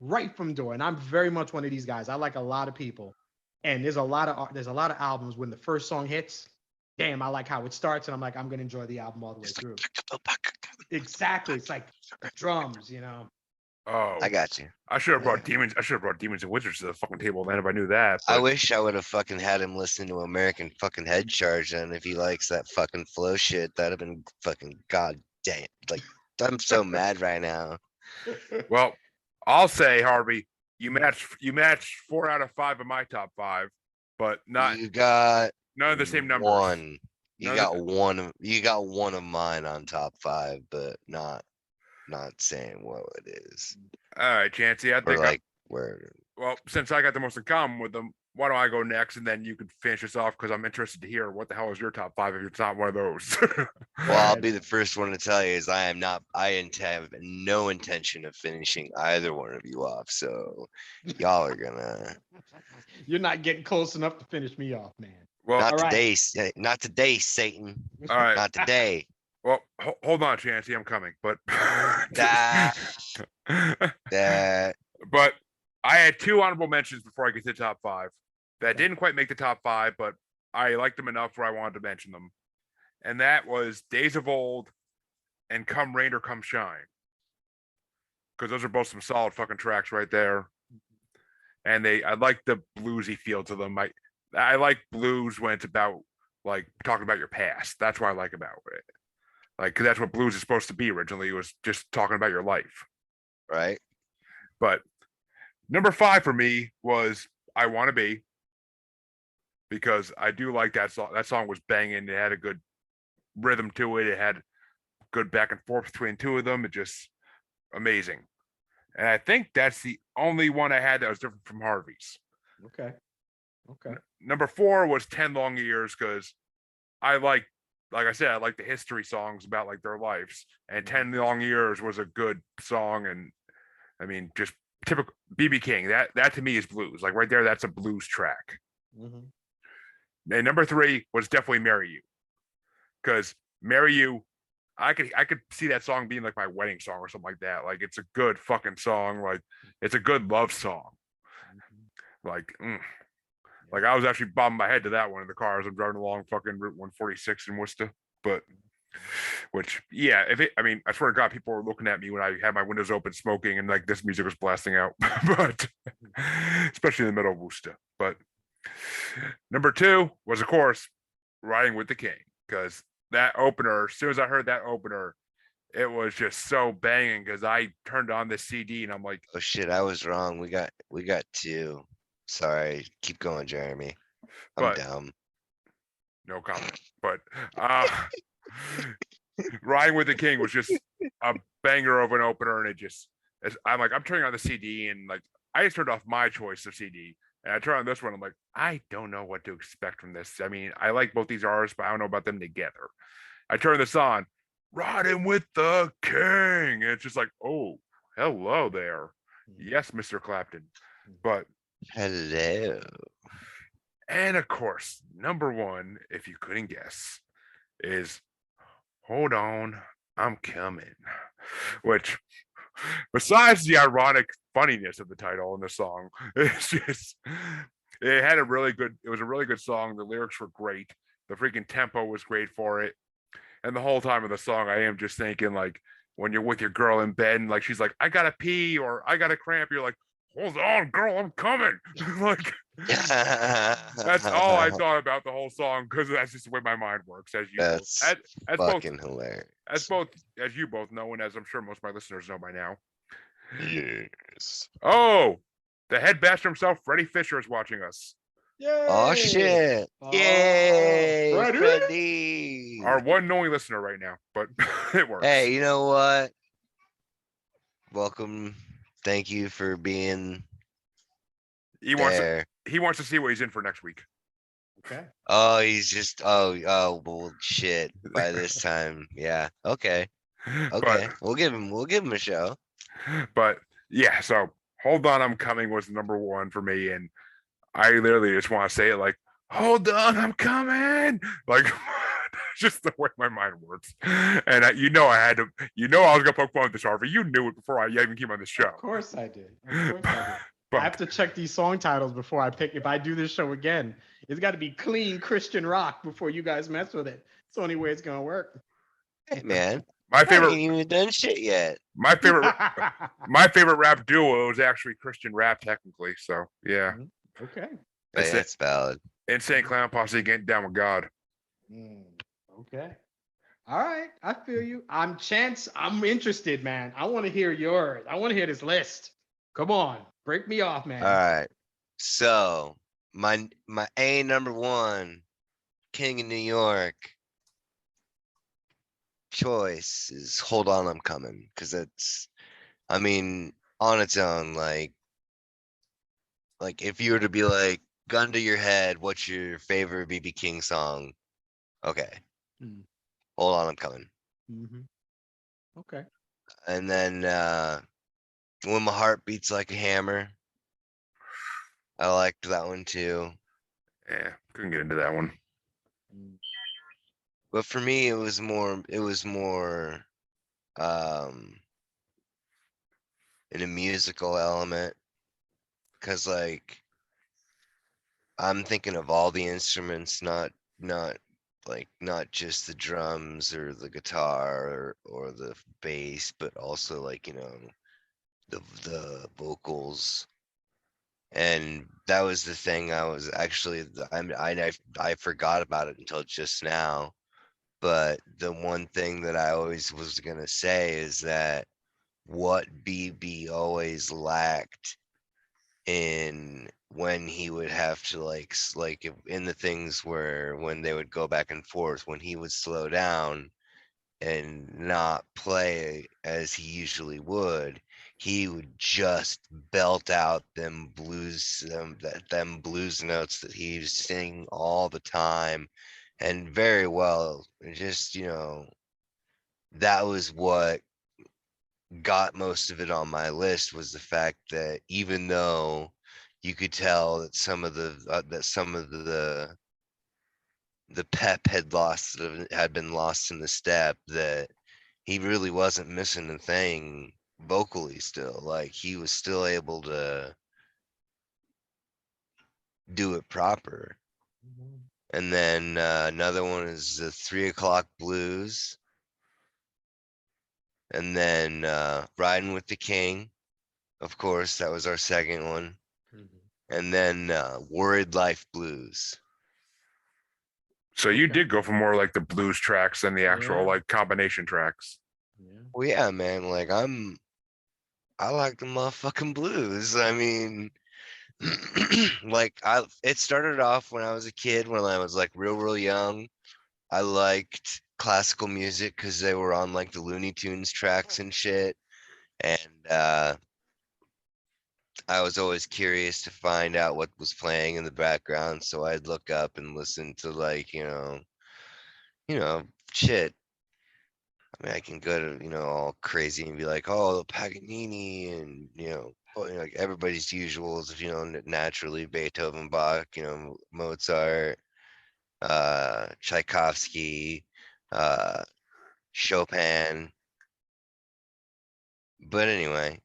And I'm very much one of these guys. I like a lot of people. And there's a lot of albums when the first song hits, damn, I like how it starts, and I'm like, I'm gonna enjoy the album all the way through. Exactly. It's like drums, you know. Oh, I got you. I should have brought demons. I should have brought demons and wizards to the fucking table then if I knew that. I but- wish I would have fucking had him listen to American fucking Head Charge, and if he likes that fucking flow shit, that'd have been fucking goddamn. Like, I'm so mad right now. Well, I'll say, Harvey, you matched 4 out of 5 of my top 5, but not You got none of the same numbers. one. You None got of one. You got one of mine on top 5, but not saying what it is. All right, Chancy. I Or think. like where. Well, since I got the most in common with them, why don't I go next, and then you can finish this off because I'm interested to hear what the hell is your top 5 if it's not one of those. Well, I'll be the first one to tell you is I have no intention of finishing either one of you off. So y'all are gonna You're not getting close enough to finish me off, man. well, not all right. today, not today, Satan. all right. Not today. Well, hold on, Chancy. I'm coming, but That that but I had 2 honorable mentions before I get to the top 5 that didn't quite make the top 5, but I liked them enough where I wanted to mention them. And that was Days of Old and Come Rain or Come Shine. Because those are both some solid fucking tracks right there. And I like the bluesy feel to them. I like blues when it's about like talking about your past. That's what I like about it. Like, 'cause that's what blues is supposed to be originally. It was just talking about your life. right? But number 5 for me was I Want to Be, because I do like that song. That song was banging. It had a good rhythm to it. It had good back and forth between 2 of them. It just amazing. And I think that's the only one I had that was different from Harvey's. Okay. Number 4 was 10 Long Years, because I like I said, I like the history songs about like their lives. And 10 Long Years was a good song. And I mean, just typical B.B. King. That to me is blues. Like right there, that's a blues track. Mm-hmm. And number 3 was definitely Marry You. Because Marry You, I could see that song being like my wedding song or something like that. Like it's a good fucking song. Like it's a good love song. Like, like I was actually bobbing my head to that one in the car as I'm driving along fucking Route 146 in Worcester. But which, yeah, I swear to God, people were looking at me when I had my windows open smoking and like this music was blasting out. But especially in the middle of Worcester. But number 2 was, of course, Riding with the King, because that opener, as soon as I heard that opener, it was just so banging, because I turned on the CD and I'm like, Oh shit, I was wrong. We got 2. Sorry. Keep going, Jeremy. I'm But- dumb. no comment. But Riding with the King was just a banger of an opener, and I'm turning on the CD, and like I just turned off my choice of CD, and I turned on this one. I'm like, I don't know what to expect from this. I mean, I like both these artists, but I don't know about them together. I turn this on, Riding with the King. And it's just like, oh, hello there. Yes, Mr. Clapton. But Hello. and of course, number 1, if you couldn't guess, is Hold On, I'm Coming. Which, besides the ironic funniness of the title and the song, it's just, it was a really good song. The lyrics were great. The freaking tempo was great for it. And the whole time of the song, I am just thinking, like, when you're with your girl in bed and like she's like, I gotta pee or I gotta cramp, you're like, hold on, girl, I'm coming. Like, that's all I thought about the whole song, because that's just the way my mind works. As you That's as fucking hilarious. as you both know, and as I'm sure most of my listeners know by now. Yes. Oh, the head bastard himself, Freddie Fisher, is watching us. Yay! Oh shit. Oh, Yay. Freddie. Freddie. Our one knowing listener right now, but it works. Hey, you know what? Welcome. Thank you for being he wants there. to see what he's in for next week. Okay. Oh, he's just well shit by this time. Yeah. Okay. Okay. We'll give him a show. But yeah, so Hold On, I'm Coming was number 1 for me, and I literally just want to say it like, hold on, I'm coming. Like, just the way my mind works. And I had to, I was gonna poke fun with this, Harvey. You knew it before I even came on the show. Of course I did. Of course I did. But I have to check these song titles before I pick. If I do this show again, it's got to be clean Christian rock before you guys mess with it. It's the only way it's gonna work. Hey man, my I favorite, ain't even done shit yet. my favorite rap duo is actually Christian rap, technically. So yeah, Okay. But That's it. that's valid. Insane Clown Posse getting down with God. Okay. All right. I feel you. I'm Chance. I'm interested, man. I want to hear yours. I want to hear this list. Come on. Break me off, man. All right. So my A number one, King of New York choice is Hold On I'm Coming, because it's, I mean, on its own, like if you were to be like, gun to your head, what's your favorite BB King song? Okay. Hmm. Hold On I'm Coming. Mm-hmm. Okay. And then When My Heart Beats Like a Hammer, I liked that one too. Yeah, couldn't get into that one. But for me, it was more in a musical element, because like I'm thinking of all the instruments, not just the drums or the guitar or the bass, but also like, the vocals. And that was the thing I was actually, I forgot about it until just now. But the one thing that I always was gonna say is that what BB always lacked in when he would have to in the things where when they would go back and forth, when he would slow down and not play as he usually would, he would just belt out them blues notes that he was singing all the time, and very well. Just, that was what got most of it on my list, was the fact that even though you could tell that some of the pep had been lost in the step, that he really wasn't missing a thing vocally still. Like, he was still able to do it proper. And then another one is the 3 O'Clock Blues. And then Riding with the King, of course, that was our second one. And then Worried Life Blues. So you Okay. did go for more like the blues tracks than the actual Yeah. like combination tracks. Yeah. Well, yeah, man, like I like the motherfucking blues. I mean, it started off when I was a kid, when I was like real young. I liked classical music because they were on like the Looney Tunes tracks and shit. And I was always curious to find out what was playing in the background. So I'd look up and listen to like, shit. I mean, I can go to, all crazy and be like, oh, Paganini and, like everybody's usuals, naturally Beethoven, Bach, Mozart, Tchaikovsky, Chopin. But anyway,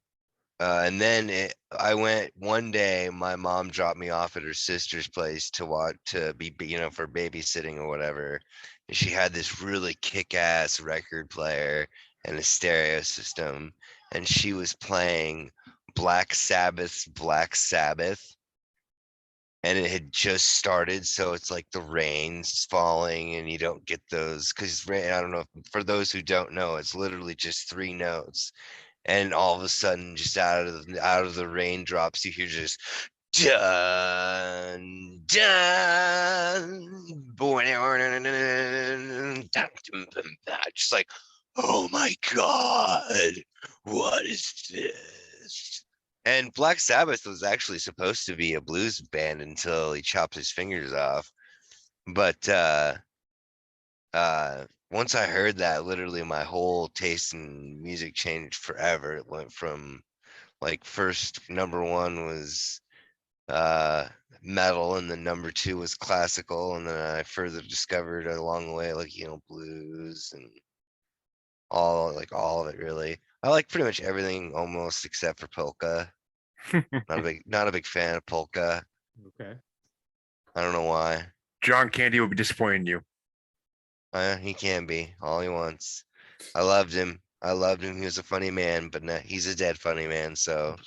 and then I went one day, my mom dropped me off at her sister's place to be, for babysitting or whatever. And she had this really kick-ass record player and a stereo system. And she was playing Black Sabbath's Black Sabbath. And it had just started, so it's like the rain's falling and you don't get those, because I don't know, for those who don't know, it's literally just 3 notes. And all of a sudden, just out of the raindrops, you hear just dun dun, just like, oh my god, what is this? And Black Sabbath was actually supposed to be a blues band until he chopped his fingers off. But once I heard that, literally my whole taste in music changed forever. It went from like, first number one was metal, and then number 2 was classical, and then I further discovered along the way, like, blues and all of it really. I like pretty much everything almost except for polka. Not a big fan of polka. Okay. I don't know why. John Candy would be disappointing you. He can be all he wants. I loved him. He was a funny man, but he's a dead funny man. So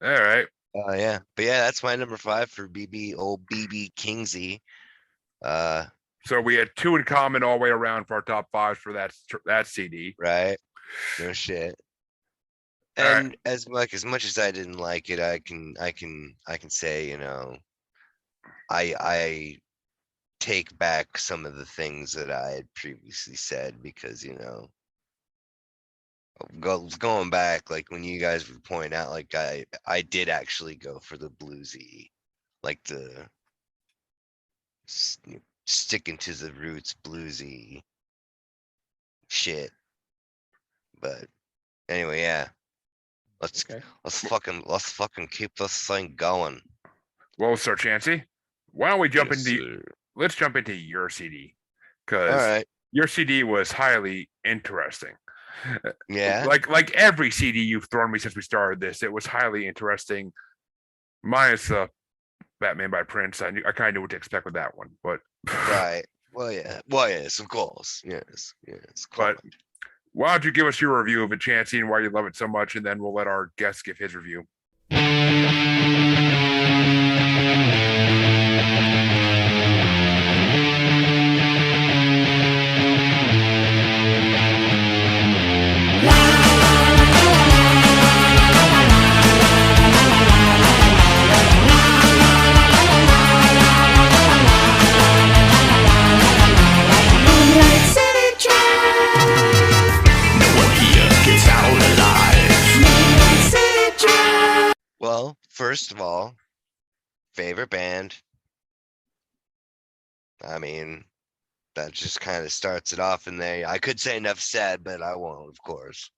All right. yeah, but yeah, that's my number 5 for BB. Old BB Kingsley. So we had 2 in common all the way around for our top 5s for that CD. Right? No shit. All right. And as much as I didn't like it, I can say, I take back some of the things that I had previously said, because going back, like when you guys were pointing out, like I did actually go for the bluesy, like the sticking to the roots bluesy shit. But anyway, yeah. Let's fucking keep this thing going. Well, Sir Chancy, why don't we jump Yes, into sir. let's jump into your CD, All because right. your CD was highly interesting. Yeah. Like every CD you've thrown me since we started this, it was highly interesting. Minus Batman by Prince. I kind of knew what to expect with that one, but Right. Well, yeah. Well, yes, of course. Yes. But why don't you give us your review of it, Chancy, and why you love it so much, and then we'll let our guest give his review. Well, first of all, favorite band. I mean, that just kind of starts it off in there. I could say enough said, but I won't, of course.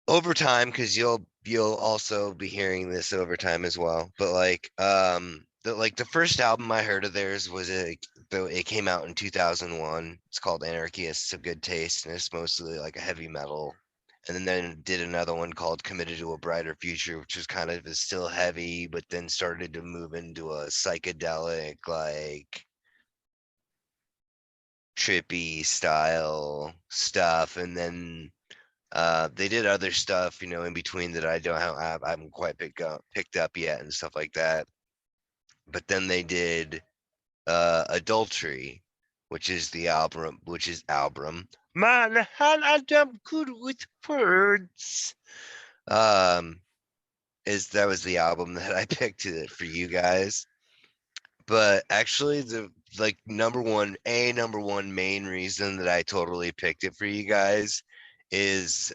Over time, because you'll also be hearing this over time as well. But the first album I heard of theirs was it came out in 2001. It's called Anarchists of Good Taste, and it's mostly like a heavy metal. And then did another one called Committed to a Brighter Future, which was kind of still heavy, but then started to move into a psychedelic, like trippy style stuff. And then they did other stuff, in between that I haven't quite picked up yet and stuff like that. But then they did Adultery, which is album. Man, I'm good with words. That was the album that I picked for you guys. But actually, the number one main reason that I totally picked it for you guys is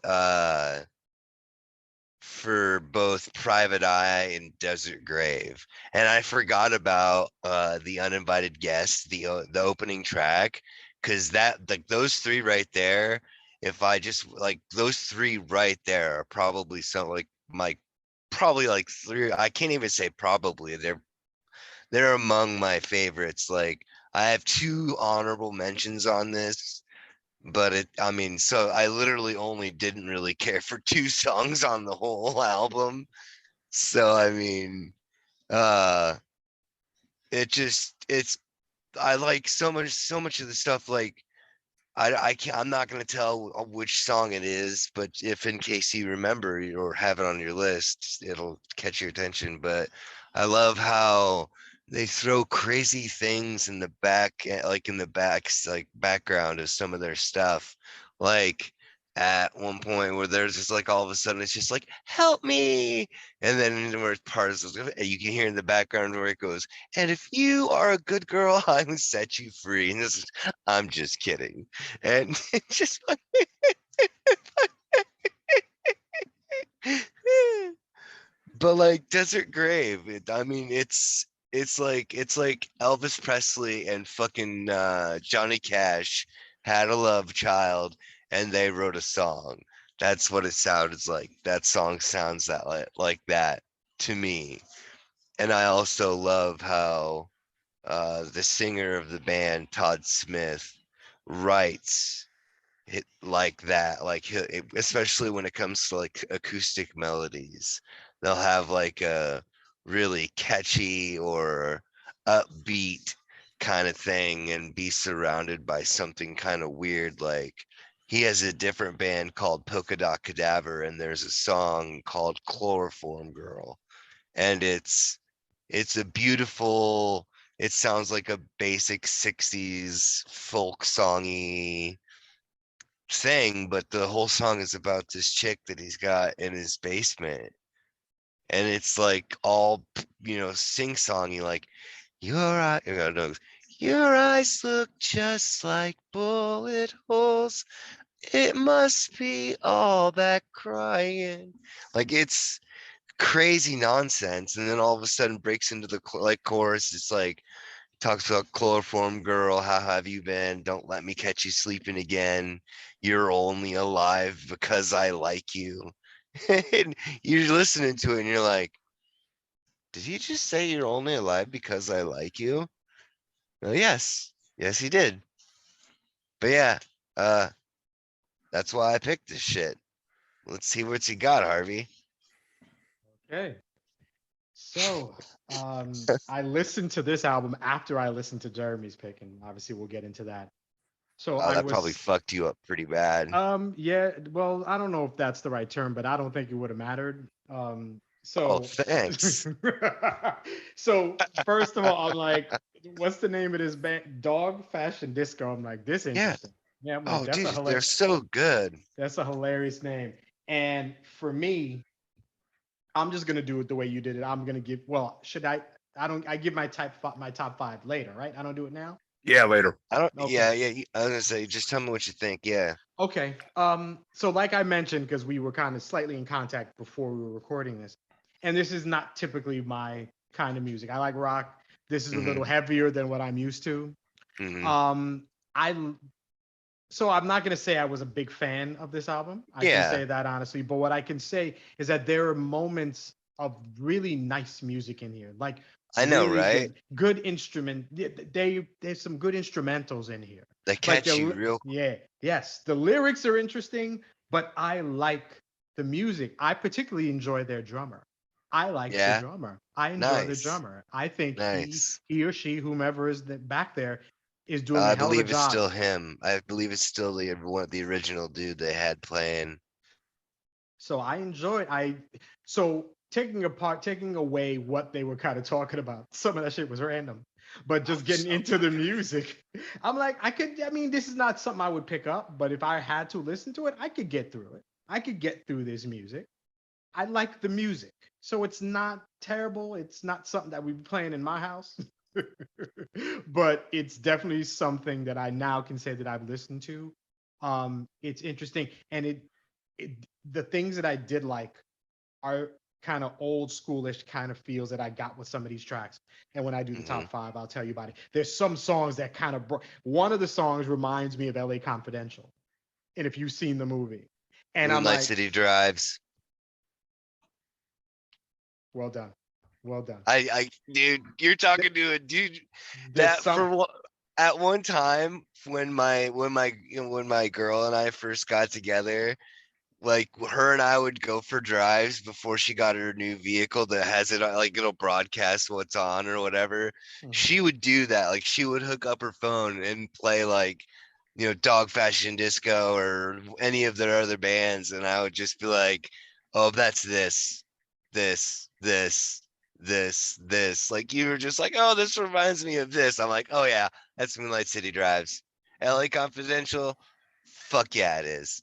for both Private Eye and Desert Grave. And I forgot about the Uninvited Guest, the opening track, because those three right there, if I just those three right there are probably probably like three. I can't even say probably. They're among my favorites. Like, I have 2 honorable mentions on this, but so I literally only didn't really care for 2 songs on the whole album. So I like so much of the stuff. Like, I'm not gonna tell which song it is, but if in case you remember or have it on your list, it'll catch your attention. But I love how they throw crazy things in the background of some of their stuff. Like, at one point where there's just all of a sudden it's just like, help me, and then where it's you can hear in the background where it goes, and if you are a good girl, I will set you free. And I'm just kidding. And it's just but Desert Grave, it's like Elvis Presley and fucking Johnny Cash had a love child and they wrote a song. That's what it sounds like. That song sounds that like that to me. And I also love how the singer of the band, Todd Smith, writes it like that. Like especially when it comes to like acoustic melodies, they'll have like a really catchy or upbeat kind of thing and be surrounded by something kind of weird. Like he has a different band called Polka Dot Cadaver, and there's a song called Chloroform Girl, and it's a beautiful, it sounds like a basic 60s folk songy thing, but the whole song is about this chick that he's got in his basement. And it's like all, sing-songy, like your eye, no, your eyes look just like bullet holes. It must be all that crying. Like it's crazy nonsense, and then all of a sudden breaks into the like chorus. It's like talks about chloroform girl, how have you been, don't let me catch you sleeping again, you're only alive because I like you. And you're listening to it and you're like, did he just say you're only alive because I like you? Well, yes he did. But yeah, uh that's why I picked this shit. Let's see what you got, Harvey. Okay. So, I listened to this album after I listened to Jeremy's pick, and obviously we'll get into that. So Oh, I that probably was, fucked you up pretty bad. yeah, well, I don't know if that's the right term, but I don't think it would have mattered. Oh, So, thanks. so first of all, I'm like, what's the name of this band? Dog Fashion Disco. I'm like, this Yeah. interesting. Yeah, I'm like, Oh, dude, they're so good. that's a hilarious name. And for me, I'm just gonna do it the way you did it. I'm gonna give. Well, should I? I don't. I give my top five later, right? I don't do it now. Yeah, later. I don't. Okay. Yeah. I was gonna say, just tell me what you think. Yeah. Okay. So like I mentioned, because we were kind of slightly in contact before we were recording this, and this is not typically my kind of music. I like rock. This is a little Hmm. heavier than what I'm used to. Hmm. I so I'm not gonna say I was a big fan of this album. I can Yeah. say that honestly, but what I can say is that there are moments of really nice music in here, like I know, really right? good instrument. There's some good instrumentals in here. They Like catch you real. yeah, yes, the lyrics are interesting, but I like the music. I particularly enjoy their drummer. I like the Yeah. drummer. I enjoy the Nice. drummer. I think Nice. he or she, whomever is back there, is doing a I hell of a believe it's job. still him. I believe it's still the original dude they had playing. So I enjoyed so taking away what they were kind of talking about. Some of that shit was random, but just getting into the music, I'm like, I mean, this is not something I would pick up, but if I had to listen to it, I could get through it. I could get through this music. I like the music. So it's not terrible. It's not something that we'd be playing in my house. But it's definitely something that I now can say that I've listened to. It's interesting, and it the things that I did like are kind of old schoolish kind of feels that I got with some of these tracks. And when I do the Hmm. top five, I'll tell you about it. There's some songs that kind of one of the songs reminds me of LA Confidential. And if you've seen the movie, and I'm Moonlight like, City Drives. well done, well done. Dude, you're talking to a dude There's that some at one time when my girl and I first got together, like her and I would go for drives before she got her new vehicle that has it like it'll broadcast what's on or whatever. Mhm. She would do that. Like she would hook up her phone and play like, Dog Fashion Disco or any of their other bands, and I would just be like, oh, that's this. Like you were just like, oh, this reminds me of this. I'm like, oh yeah, that's Moonlight City Drives. LA Confidential. Fuck yeah, it is.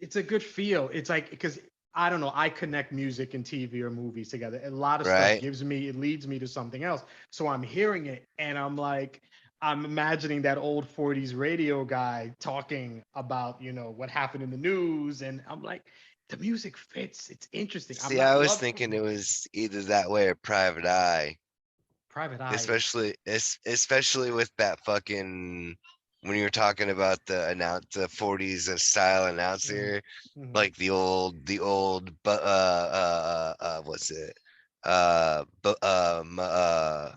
It's a good feel. It's like, because I don't know, I connect music and TV or movies together. A lot of stuff Right? it leads me to something else. So I'm hearing it and I'm like, I'm imagining that old 40s radio guy talking about, what happened in the news. And I'm like, the music fits. It's interesting. I'm See, I not was love thinking it was either that way or Private Eye, Private Eye. especially with that fucking when you were talking about the 40s style announcer, Mhm. like the old but what's it? The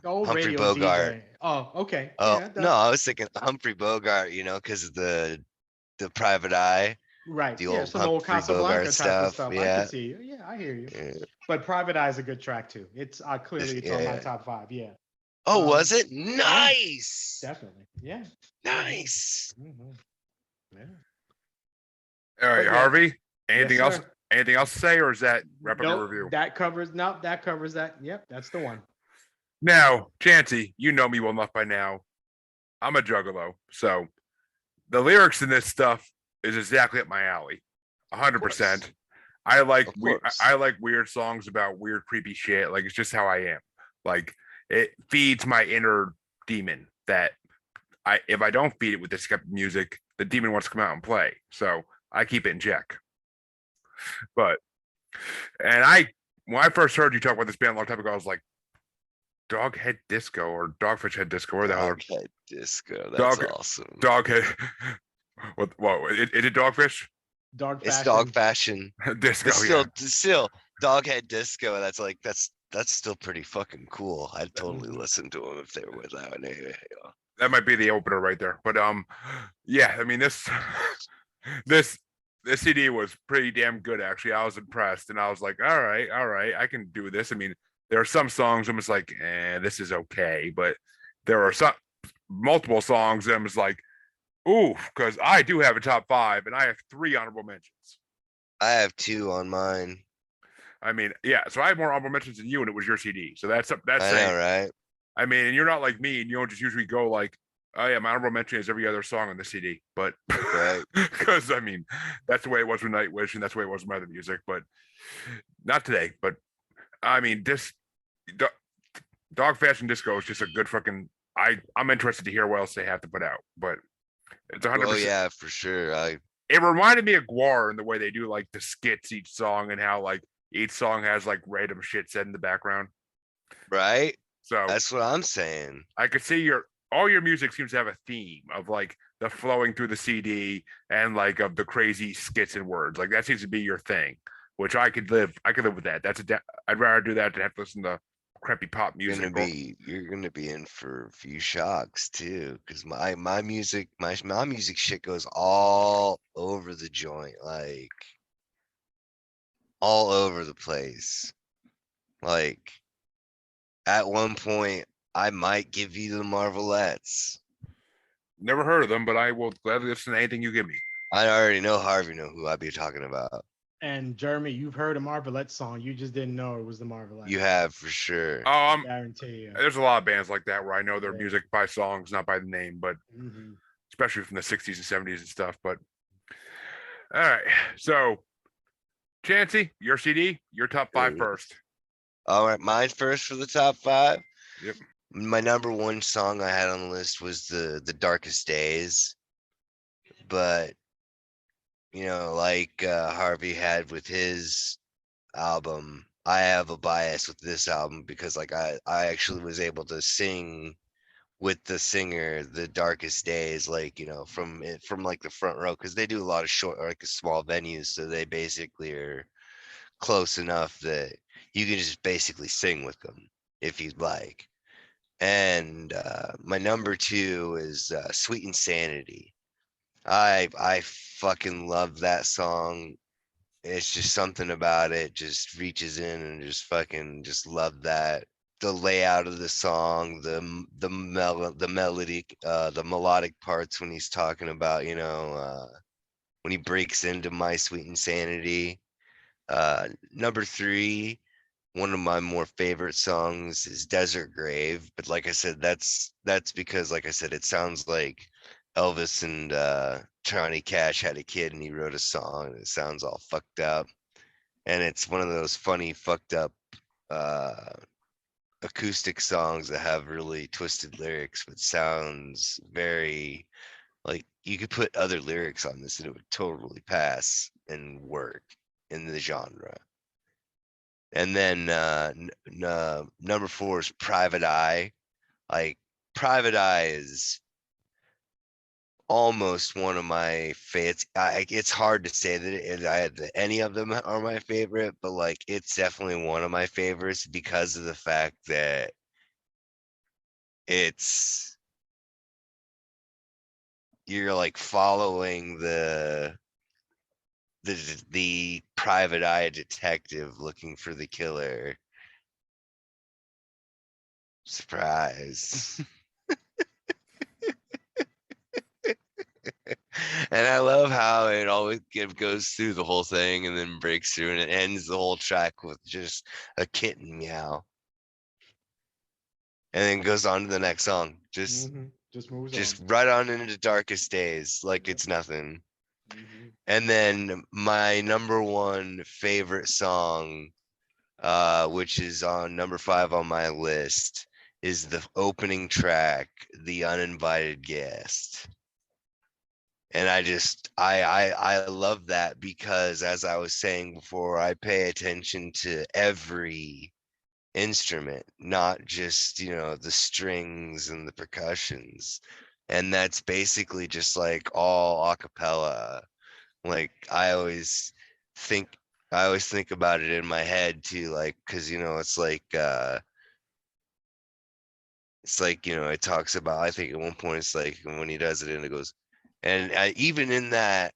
old Humphrey radio Bogart. DJ. Oh, okay. Oh Yeah. no, I was thinking Humphrey Bogart, because of the Private Eye, Right. the Yeah. old Some old Humphrey Bogart Casablanca type of stuff. stuff. I can Yeah. see you. Yeah, I hear you. Yeah. But Private Eye is a good track too. It's clearly it's on my Yeah. top 5. Yeah. Oh, Um, was it? yeah, Nice. definitely. Yeah. Nice. hmm Yeah. All right, But yeah. Harvey. Anything Yes, else? sir. Anything else to say, or is that wrap up your Nope. review? That covers. Nope. That covers that. Yep. That's the one. Now, Chancy, you know me well enough by now. I'm a juggalo, so the lyrics in this stuff is exactly up my alley, 100%. I like Of course. I like weird songs about weird, creepy shit. Like it's just how I am. Like it feeds my inner demon that if I don't feed it with this type of music, the demon wants to come out and play. So I keep it in check. But when I first heard you talk about this band a long time ago, I was like, Doghead Disco or Dogfish Head Disco, where the hell? Doghead Disco. That's Dog- awesome. Doghead. What? Is it Dogfish? Dog It's fashion. dog fashion. Disco. But Yeah. still, Doghead Disco. That's still pretty fucking cool. I'd totally listen to them if they were without an A. That might be the opener right there. But yeah. I mean this CD was pretty damn good actually. I was impressed, and I was like, all right, I can do this. I mean, there are some songs I'm just like, this is okay, but there are some multiple songs that I'm just like, ooh, because I do have a top 5, and I have 3 honorable mentions. I have 2 on mine. I mean, yeah. So I have more honorable mentions than you, and it was your CD. So that's I saying, know, right? I mean, and you're not like me, and you don't just usually go like, oh yeah, my honorable mention is every other song on the CD. But Right. because I mean, that's the way it was with Nightwish, and that's the way it was with my other music. But not today. But I mean, this Dog Fashion Disco is just a good fucking. I'm interested to hear what else they have to put out, but it's 100%. Oh yeah, for sure. It reminded me of Guar in the way they do like the skits each song and how like each song has like random shit said in the background. Right. So That's what I'm saying. I could see all your music seems to have a theme of like the flowing through the CD and like of the crazy skits and words. Like that seems to be your thing, which I could live with that. I'd rather do that than have to listen to crappy pop music. You're gonna be in for a few shocks too, because my music shit goes all over the joint, like all over the place. Like at one point, I might give you the Marvelettes. Never heard of them, but I will gladly listen to anything you give me. I already know Harvey know who I'd be talking about. And Jeremy, you've heard a Marvelette song. You just didn't know it was the Marvelette. You have for sure. Oh, I guarantee you. there's a lot of bands like that where I know their Yeah. music by songs, not by the name, but Mhm. especially from the 60s and 70s and stuff. But all right, so Chancy, your CD, your top 5 first. All right, mine first for the top 5. Yep. My number 1 song I had on the list was the Darkest Days, but like Harvey had with his album, I have a bias with this album because like I actually was able to sing with the singer the Darkest Days, like from like the front row, because they do a lot of short, like small venues, so they basically are close enough that you can just basically sing with them if you'd like. And my number 2 is Sweet Insanity. I fucking love that song. It's just something about it just reaches in and just love that. The layout of the song, the melody, the melodic parts when he's talking about, when he breaks into My Sweet Insanity. Number 3, one of my more favorite songs is Desert Grave, but like I said, that's because like I said, it sounds like Elvis and Johnny Cash had a kid and he wrote a song and it sounds all fucked up, and it's one of those funny fucked up acoustic songs that have really twisted lyrics but sounds very like you could put other lyrics on this and it would totally pass and work in the genre. And then number 4 is Private Eye. Like Private Eye is almost one of my favorites. It's hard to say that any of them are my favorite, but like it's definitely one of my favorites because of the fact that it's you're like following the private eye detective looking for the killer. Surprise. And I love how it always goes through the whole thing and then breaks through and it ends the whole track with just a kitten meow. And then goes on to the next song. Just moves just on. right on into Darkest Days like it's nothing. And then my number one favorite song, which is on number 5 on my list, is the opening track, The Uninvited Guest. And I love that because, as I was saying before, I pay attention to every instrument, not just, the strings and the percussions. And that's basically just like all a cappella. Like I always think about it in my head too, like, cause it talks about, I think at one point it's like when he does it and it goes, and even in that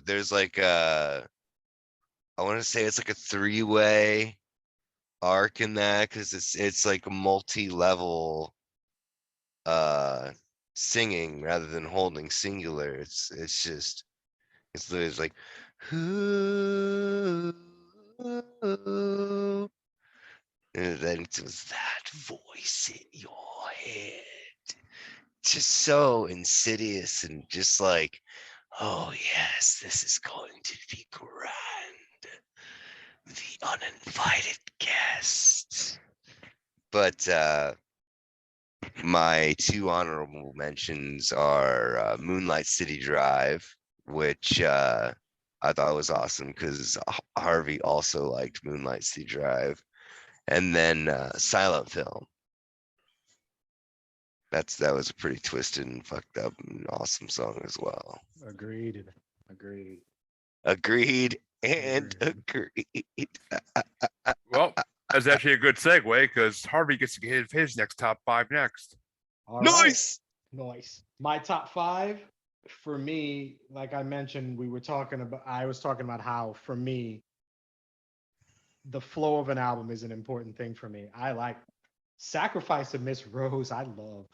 there's like I want to say it's like a 3-way arc in that, because it's like a multi-level singing rather than holding singular. It's literally like who, and then it was that voice in your head, just so insidious and just like, oh yes, this is going to be grand. The uninvited guest. But my 2 honorable mentions are Moonlight City Drive, which I thought was awesome because Harvey also liked Moonlight City Drive, and then Silent Film. That was a pretty twisted and fucked up and awesome song as well. Agreed And agreed. Well, that's actually a good segue because Harvey gets to give his next top 5 next. All right. Nice. My top 5 for me, like I mentioned, I was talking about how for me, the flow of an album is an important thing for me. I like Sacrifice of Miss Rose. I love.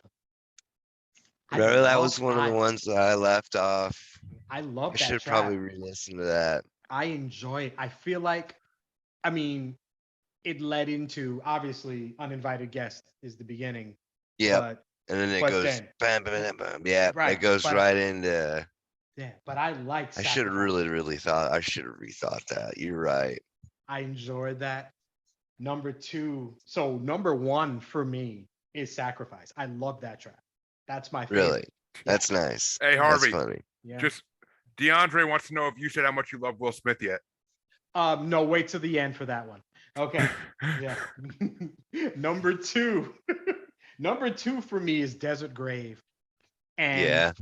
Remember that was one of the ones that I left off. I love I that should track. probably re-listen to that. I enjoy it. I feel like, it led into, obviously, Uninvited Guest is the beginning. Yeah. And then it goes bam, bam, bam. Yeah, right, it goes right into. Yeah, but I like. I should have really rethought. I should have rethought that. You're right. I enjoyed that. Number 2. So number 1 for me is Sacrifice. I love that track. That's my favorite. Really? That's nice. Hey, Harvey. That's funny. Yeah. Just DeAndre wants to know if you said how much you love Will Smith yet. No, wait till the end for that one. Okay. Yeah. Number 2. Number 2 for me is Desert Grave. And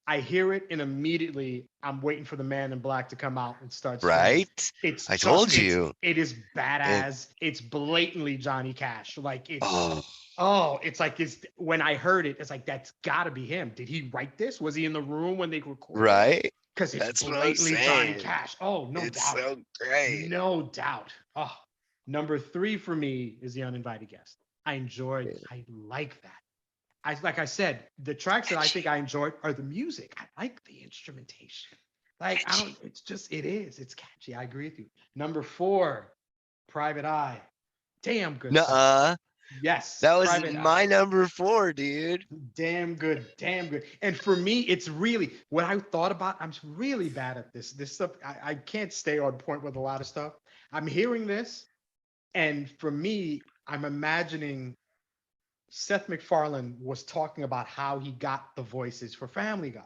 I hear it and immediately I'm waiting for the Man in Black to come out and start singing. Right? I told you. It is badass. It's blatantly Johnny Cash. Like it's it's like when I heard it, it's like that's gotta be him. Did he write this? Was he in the room when they recorded? Right. Because it's blatantly Johnny Cash. Oh, no doubt. It's so great. No doubt. Oh, number 3 for me is The Uninvited Guest. I enjoyed it. I like that. Like I said, the tracks that I think I enjoyed are the music. I like the instrumentation. Like it's catchy. I agree with you. Number 4, Private Eye. Damn good. Nuh-uh. Yes. That was my number 4, dude. Damn good. And for me, it's really what I thought about. I'm really bad at this. This stuff, I can't stay on point with a lot of stuff. I'm hearing this, and for me, I'm imagining Seth MacFarlane was talking about how he got the voices for Family Guy.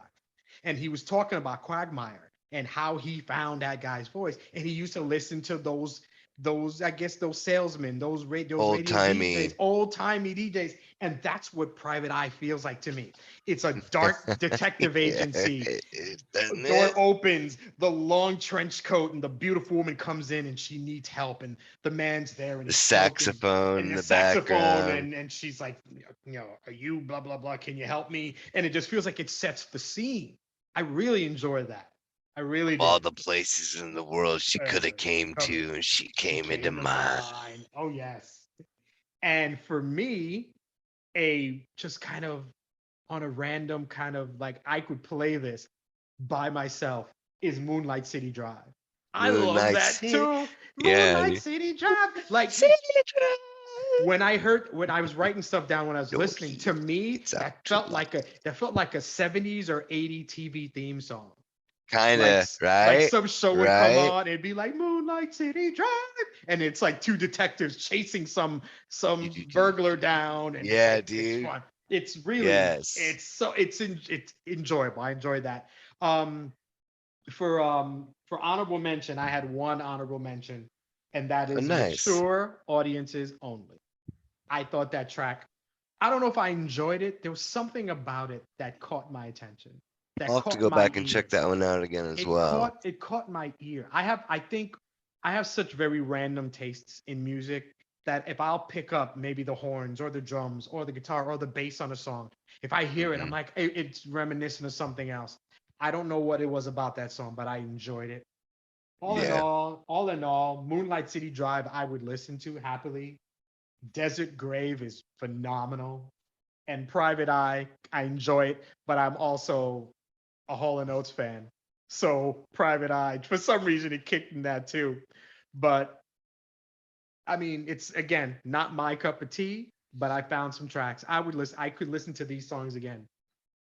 And he was talking about Quagmire and how he found that guy's voice. And he used to listen to those those, I guess, those salesmen, those radio Old-timey. DJs, old timey DJs, and that's what Private Eye feels like to me. It's a dark detective agency. Doesn't Door it? opens, the long trench coat, and the beautiful woman comes in, and she needs help, and the man's there, and The he's smoking, saxophone in and the the saxophone, background. and she's like, are you blah blah blah? Can you help me? And it just feels like it sets the scene. I really enjoy that. I really do. All the places in the world she could have came come- to, and she came into came to mine. mind. Oh yes. And for me, just kind of on a random kind of like I could play this by myself is Moonlight City Drive. I love Moonlight that City. too. Yeah, Moonlight dude. City Drive. Like City Drive. when I was writing stuff down when I was listening, to me, It's out that to felt like a 70s or 80s TV theme song. Kind Like, of, right? like some show would come Right? on, it'd be like Moonlight City Drive, and it's like two detectives chasing some burglar down, and Yeah, it's dude. fun. It's really, Yes. it's enjoyable. I enjoy that. For honorable mention, I had one honorable mention, and that is nice. Mature Audiences Only. I thought that track, I don't know if I enjoyed it. There was something about it that caught my attention. I'll have to go back and check that one out again as well. It caught my ear. I think I have such very random tastes in music that if I'll pick up maybe the horns or the drums or the guitar or the bass on a song, if I hear it, I'm like, it's reminiscent of something else. I don't know what it was about that song, but I enjoyed it. All in all, Moonlight City Drive, I would listen to happily. Desert Grave is phenomenal. And Private Eye, I enjoy it, but I'm also a Hall & Oates fan. So Private Eye, for some reason, it kicked in that too. But I mean, it's again not my cup of tea, but I found some tracks. I could listen to these songs again.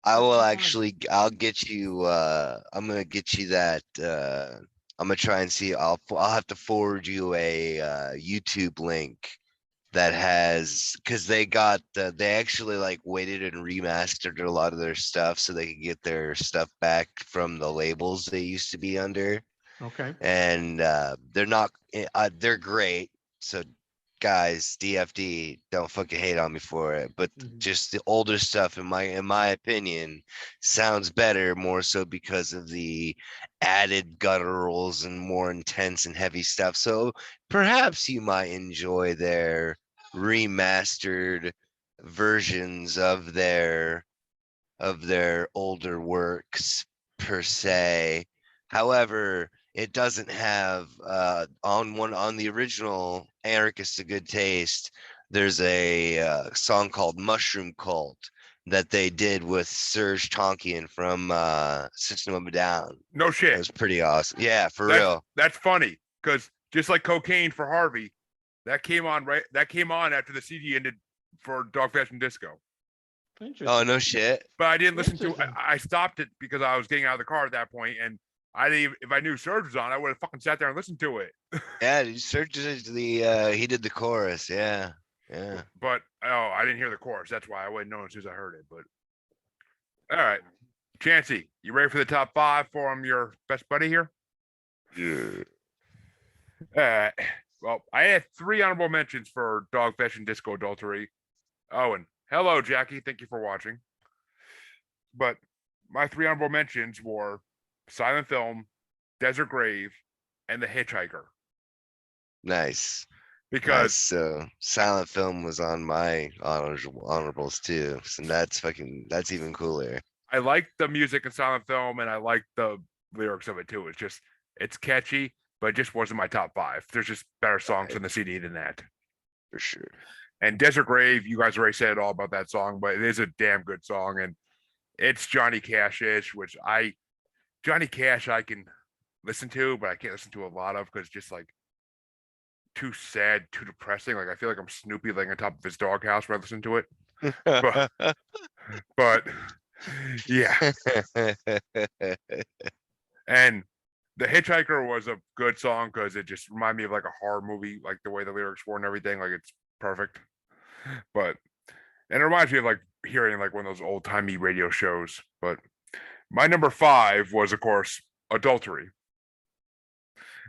I will actually, I'll get you, I'm gonna get you that, I'm gonna try and see, I'll have to forward you a YouTube link that has, because they actually like waited and remastered a lot of their stuff so they could get their stuff back from the labels they used to be under. Okay. And they're great. So guys, DFD, don't fucking hate on me for it, but just the older stuff in my opinion sounds better, more so because of the added gutturals and more intense and heavy stuff. So perhaps you might enjoy their remastered versions of their older works per se. However, it doesn't have on the original Anarchist of Good Taste, there's a song called Mushroom Cult that they did with Serge Tankian from System of a Down. No shit. It was pretty awesome. Yeah, for real. That's funny, because just like Cocaine for Harvey, that came on after the CD ended for Dog Fashion Disco. Oh, no shit. But I didn't listen to it. I stopped it because I was getting out of the car at that point, and I didn't even, if I knew Serge was on, I would have fucking sat there and listened to it. Yeah, Serge did he did the chorus. Yeah. But I didn't hear the chorus. That's why I wouldn't know as soon as I heard it. But all right, Chancy, you ready for the top 5 from your best buddy here? Yeah. All right. Well, I had 3 honorable mentions for Dog Fashion Disco Adultery. Oh, and hello, Jackie. Thank you for watching. But my 3 honorable mentions were Silent Film, Desert Grave, and The Hitchhiker. Nice. Because so Silent Film was on my honorables too. So that's even cooler. I like the music in Silent Film, and I like the lyrics of it too. It's catchy, but it just wasn't my top 5. There's just better songs on the CD than that. For sure. And Desert Grave, you guys already said all about that song, but it is a damn good song, and it's Johnny Cash-ish, which Johnny Cash I can listen to, but I can't listen to a lot of because it's just like too sad, too depressing. Like I feel like I'm Snoopy laying on top of his doghouse when I listen to it. But yeah. And The Hitchhiker was a good song because it just reminded me of like a horror movie, like the way the lyrics were and everything. Like it's perfect. And it reminds me of like hearing like one of those old timey radio shows. But my number 5 was, of course, Adultery.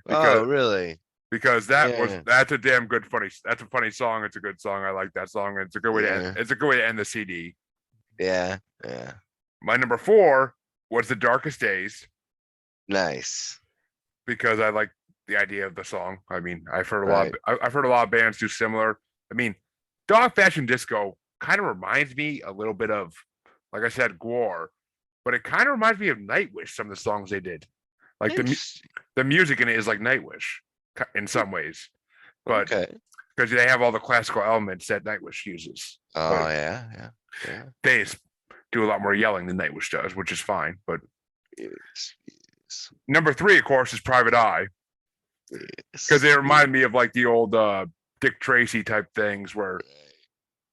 Oh, really? because that's a damn good that's a funny song. It's a good song. I like that song. It's a good way to end. It's a good way to end the CD. Yeah. My number 4 was The Darkest Days. Nice. Because I like the idea of the song. I mean, I've heard a lot of bands do similar. I mean, Dog Fashion Disco kind of reminds me a little bit of, like I said, Gore, but it kind of reminds me of Nightwish. Some of the songs they did, like the music in it is like Nightwish in some ways, but because they have all the classical elements that Nightwish uses. Oh yeah. They do a lot more yelling than Nightwish does, which is fine. But number 3, of course, is Private Eye, because they remind me of like the old Dick Tracy type things where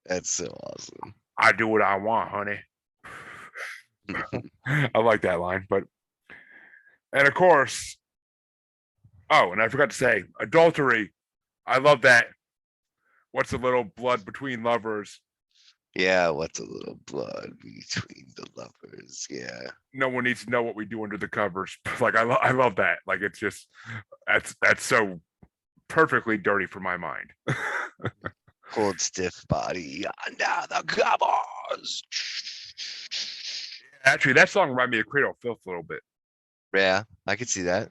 that's so awesome. I do what I want, honey. I like that line, and of course, and I forgot to say, Adultery. I love that. What's a little blood between lovers? Yeah, what's a little blood between the lovers? Yeah. No one needs to know what we do under the covers. Like I love that. Like it's just that's so perfectly dirty for my mind. Cold stiff body under the covers. Actually, that song reminded me of Cradle of Filth a little bit. Yeah, I could see that.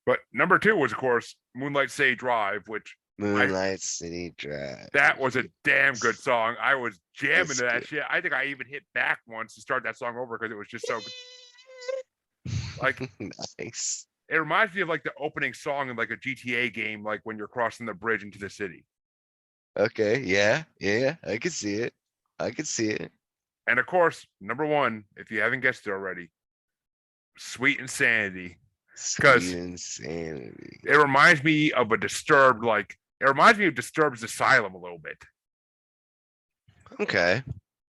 But number 2 was, of course, Moonlight City Drive, which Moonlight City Drive. That was a damn good song. I was jamming to that shit. I think I even hit back once to start that song over because it was just so good. Like nice. It reminds me of like the opening song in like a GTA game, like when you're crossing the bridge into the city. Okay, yeah, I can see it. And of course, number 1, if you haven't guessed it already, Sweet Insanity. Sweet Insanity. It reminds me of a Disturbed, it reminds me of Disturbed's Asylum a little bit. Okay.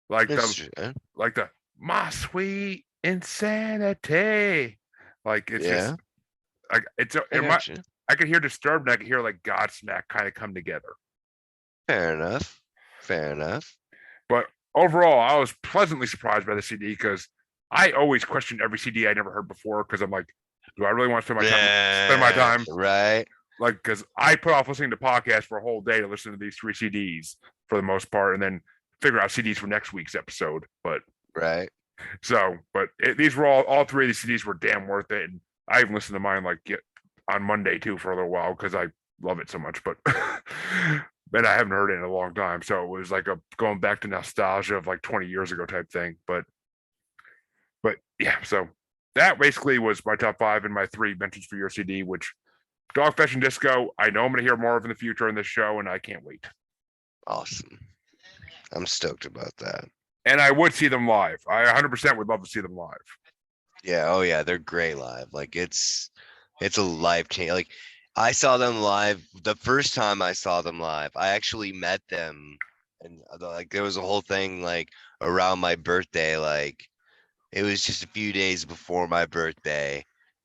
Like the my sweet insanity. Like it's just like I could hear Disturbed and I could hear like Godsmack kind of come together. Fair enough. But overall, I was pleasantly surprised by the CD because I always questioned every CD I never heard before because I'm like, do I really want to spend my time? Right. Like, because I put off listening to podcasts for a whole day to listen to these 3 CDs for the most part, and then figure out CDs for next week's episode. But these were all 3 of these CDs were damn worth it, and I even listened to mine on Monday too for a little while because I love it so much. But and I haven't heard it in a long time, so it was like a going back to nostalgia of like 20 years ago type thing. But yeah, so that basically was my top 5 and my 3 mentions for your CD, which Dog Fashion Disco, I know I'm going to hear more of in the future in this show, and I can't wait. Awesome. I'm stoked about that. And I would see them live. I 100% would love to see them live. Yeah, oh yeah, they're great live. Like it's a life change. Like I saw them live the first time I saw them live. I actually met them, and like there was a whole thing like around my birthday. Like it was just a few days before my birthday,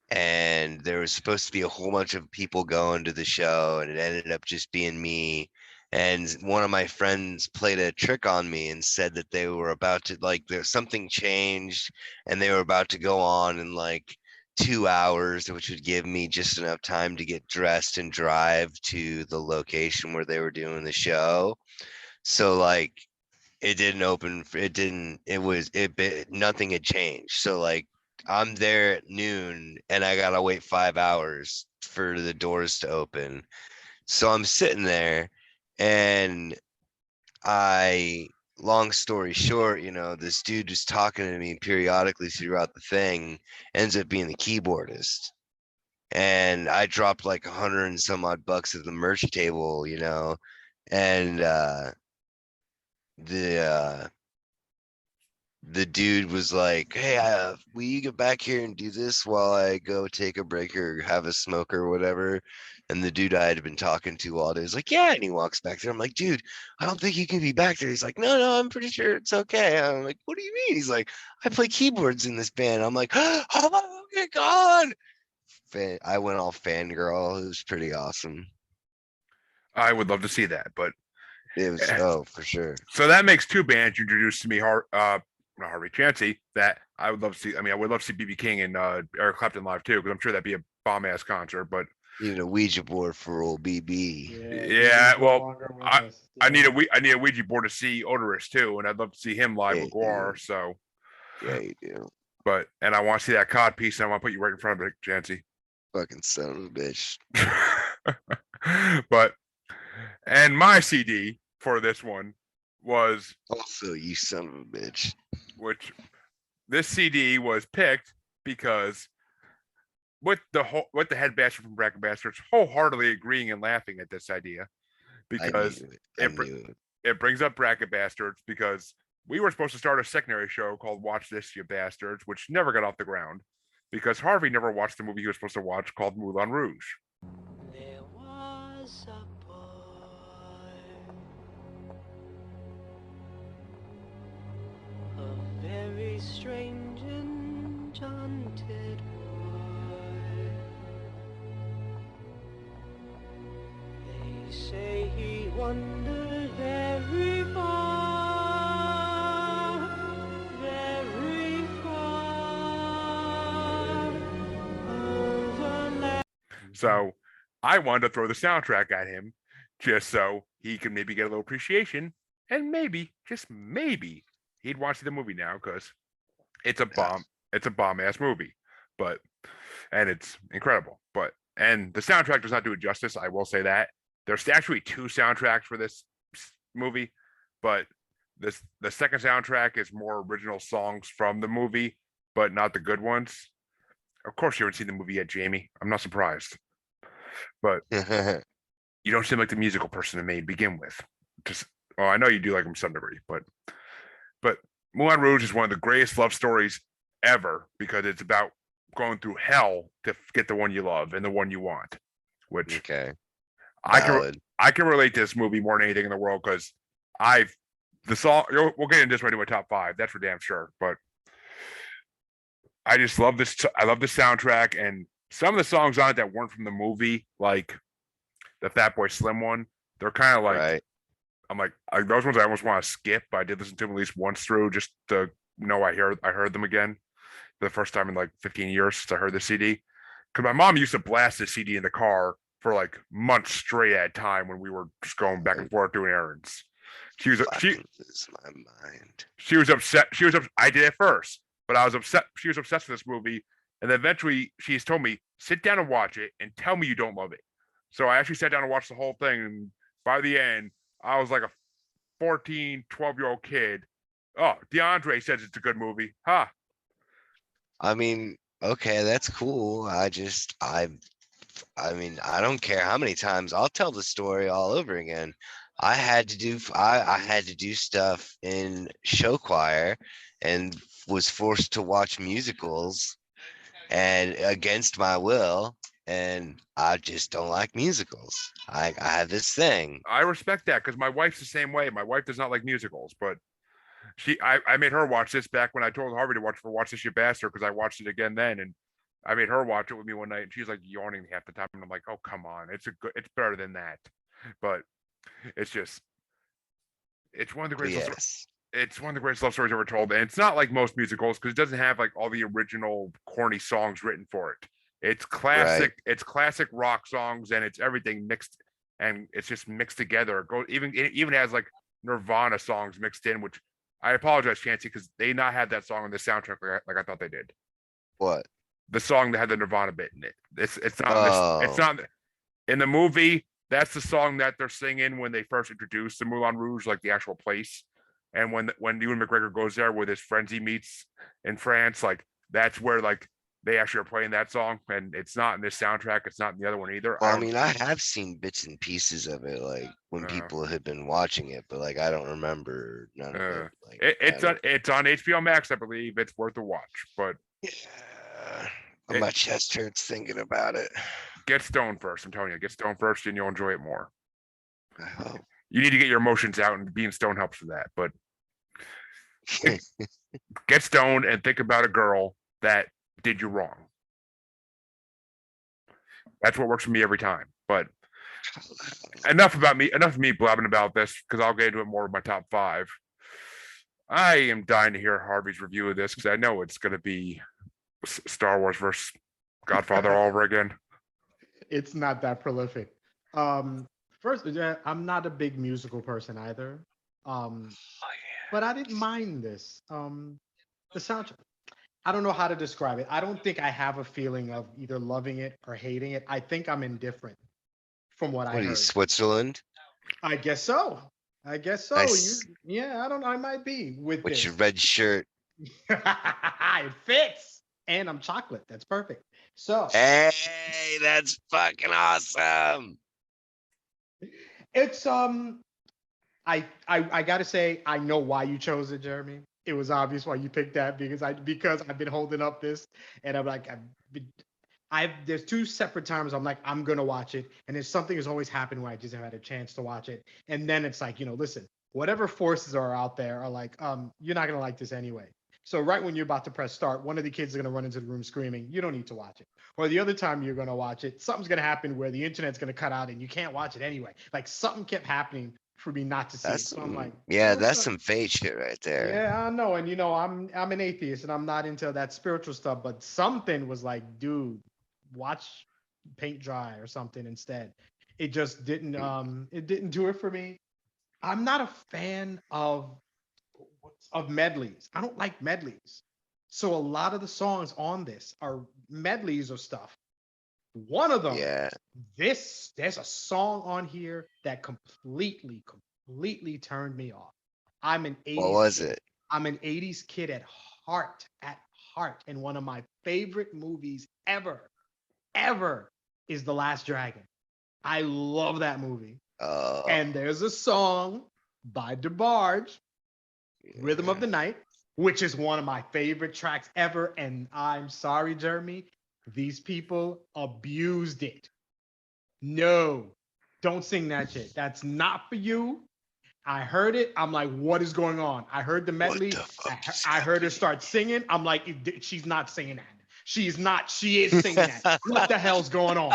and there was supposed to be a whole bunch of people going to the show, and it ended up just being me. And one of my friends played a trick on me and said that they were about to there's something changed and they were about to go on in like 2 hours, which would give me just enough time to get dressed and drive to the location where they were doing the show. So like nothing had changed. So like I'm there at noon and I gotta wait 5 hours for the doors to open. So I'm sitting there, and long story short, this dude was talking to me periodically throughout the thing, ends up being the keyboardist. And I dropped like 100 and some odd bucks at the merch table, and the dude was like, hey, will you get back here and do this while I go take a break or have a smoke or whatever? And the dude I had been talking to all day was like, yeah. And he walks back there. I'm like, dude, I don't think you can be back there. He's like, no, I'm pretty sure it's okay. I'm like, what do you mean? He's like, I play keyboards in this band. I'm like, oh my God. I went all fangirl. It was pretty awesome. I would love to see that, but it was, for sure. So that makes 2 bands you introduced to me, Harvey, Chancy, that I would love to see. I mean, I would love to see B.B. King and Eric Clapton live too, because I'm sure that'd be a bomb ass concert. But You need a Ouija board for old BB. Yeah, he's no well, longer with I- us. I need Yeah. a Ouija board to see Odorous too, and I'd love to see him live Yeah, with Guar. yeah. So, Yeah, you do. and I want to see that cod piece, and I want to put you right in front of it, Chancy. Fucking son of a bitch. But and my CD for this one was Also, you son of a bitch. which this CD was picked because with the headmaster from Bracket Bastards wholeheartedly agreeing and laughing at this idea because I knew it. it brings up Bracket Bastards because we were supposed to start a secondary show called Watch This, You Bastards, which never got off the ground because Harvey never watched the movie he was supposed to watch called Moulin Rouge. There was a boy, a very strange enchanted boy. They say he wandered very far, very far over land. So I wanted to throw the soundtrack at him just so he could maybe get a little appreciation and maybe, just maybe, he'd watch the movie now because it's a bomb. It's a bomb ass movie, and it's incredible. And the soundtrack does not do it justice. I will say that there's actually 2 soundtracks for this movie, but the second soundtrack is more original songs from the movie, but not the good ones. Of course, you haven't seen the movie yet, Jamie. I'm not surprised. But you don't seem like the musical person to me to begin with. I know you do like him to some degree, but Moulin Rouge is one of the greatest love stories ever because it's about going through hell to get the one you love and the one you want. Which Okay. I can relate to this movie more than anything in the world because we'll get into this when I do my top 5. That's for damn sure. But I just love this. I love the soundtrack and some of the songs on it that weren't from the movie, like the Fatboy Slim one. They're kind of like, Right. I'm like those ones I almost want to skip, but I did listen to them at least once through just to know I heard them again for the first time in like 15 years since I heard the CD. Because my mom used to blast the CD in the car for like months straight at a time when we were just going back and forth doing errands. She was lose my mind. She was upset. I did it first, but I was upset. She was obsessed with this movie, and then eventually she's told me, sit down and watch it and tell me you don't love it. So I actually sat down and watched the whole thing, and by the end, I was like a 14, 12-year-old kid. Oh, DeAndre says it's a good movie. Ha. I mean, okay, that's cool. I mean, I don't care how many times I'll tell the story all over again. I had to do stuff in show choir and was forced to watch musicals and against my will, and I just don't like musicals. I have this thing. I respect that because my wife's the same way. My wife does not like musicals, but I made her watch this back when I told Harvey to watch this, you bastard, because I watched it again then, and I made her watch it with me one night, and she's like yawning half the time, and I'm like, oh come on, it's better than that, but it's one of the greatest. Yes. It's one of the greatest love stories ever told, and it's not like most musicals because it doesn't have like all the original corny songs written for it. It's classic. Right. It's classic rock songs, and it's everything mixed, and it's just mixed together. It even has like Nirvana songs mixed in, which I apologize, Chancy, because they not had that song on the soundtrack like I thought they did. What? The song that had the Nirvana bit in it. It's not. Oh. It's not in the movie. That's the song that they're singing when they first introduced the Moulin Rouge, like the actual place. And when Ewan McGregor goes there with his friends he meets in France, like that's where like they actually are playing that song, and it's not in this soundtrack. It's not in the other one either. Well, I mean, I have seen bits and pieces of it, like when people had been watching it, but like I don't remember none of it. Like, it's on HBO Max, I believe. It's worth a watch, but yeah, my chest hurts thinking about it. Get stoned first. I'm telling you, get stoned first, and you'll enjoy it more. I hope. You need to get your emotions out, and being stoned helps with that. But get stoned and think about a girl that did you wrong. That's what works for me every time. But enough of me blabbing about this, because I'll get into it more with my top 5. I am dying to hear Harvey's review of this because I know it's going to be Star Wars versus Godfather all over again. It's not that prolific. First, I'm not a big musical person either. Um, but I didn't mind this. The soundtrack. I don't know how to describe it. I don't think I have a feeling of either loving it or hating it. I think I'm indifferent from what I What are you, heard. Switzerland? I guess so. I guess so. Nice. Yeah, I don't know. I might be with With your this. red shirt. It fits. And I'm chocolate. That's perfect. So Hey, that's fucking awesome. it's I gotta say I know why you chose it, Jeremy. It was obvious why you picked that because I've been holding up this and I'm like I've there's two separate times I'm like I'm gonna watch it and there's something has always happened where I just have had a chance to watch it and then it's like listen, whatever forces are out there are like you're not gonna like this anyway. So right when you're about to press start, one of the kids is gonna run into the room screaming, you don't need to watch it. Or the other time you're gonna watch it, something's gonna happen where the internet's gonna cut out and you can't watch it anyway. Like something kept happening for me not to see That's it. So I'm like, yeah, what's that's up? some fake shit right there. Yeah, I know. And I'm an atheist and I'm not into that spiritual stuff, but something was like, dude, watch paint dry or something instead. It just didn't do it for me. I'm not a fan of medleys. I don't like medleys. So a lot of the songs on this are medleys of stuff. One of them, Yeah. there's a song on here that completely turned me off. I'm an 80s What was kid. it? I'm an 80s kid at heart. And one of my favorite movies ever is The Last Dragon. I love that movie. Oh, And there's a song by DeBarge, Rhythm of the Night, which is one of my favorite tracks ever. And I'm sorry, Jeremy, these people abused it. No, don't sing that shit. That's not for you. I heard it. I'm like, what is going on? I heard the medley. the fuck is I heard her start singing. I'm like, she's not singing that. She's not. She is singing that. What the hell's going on?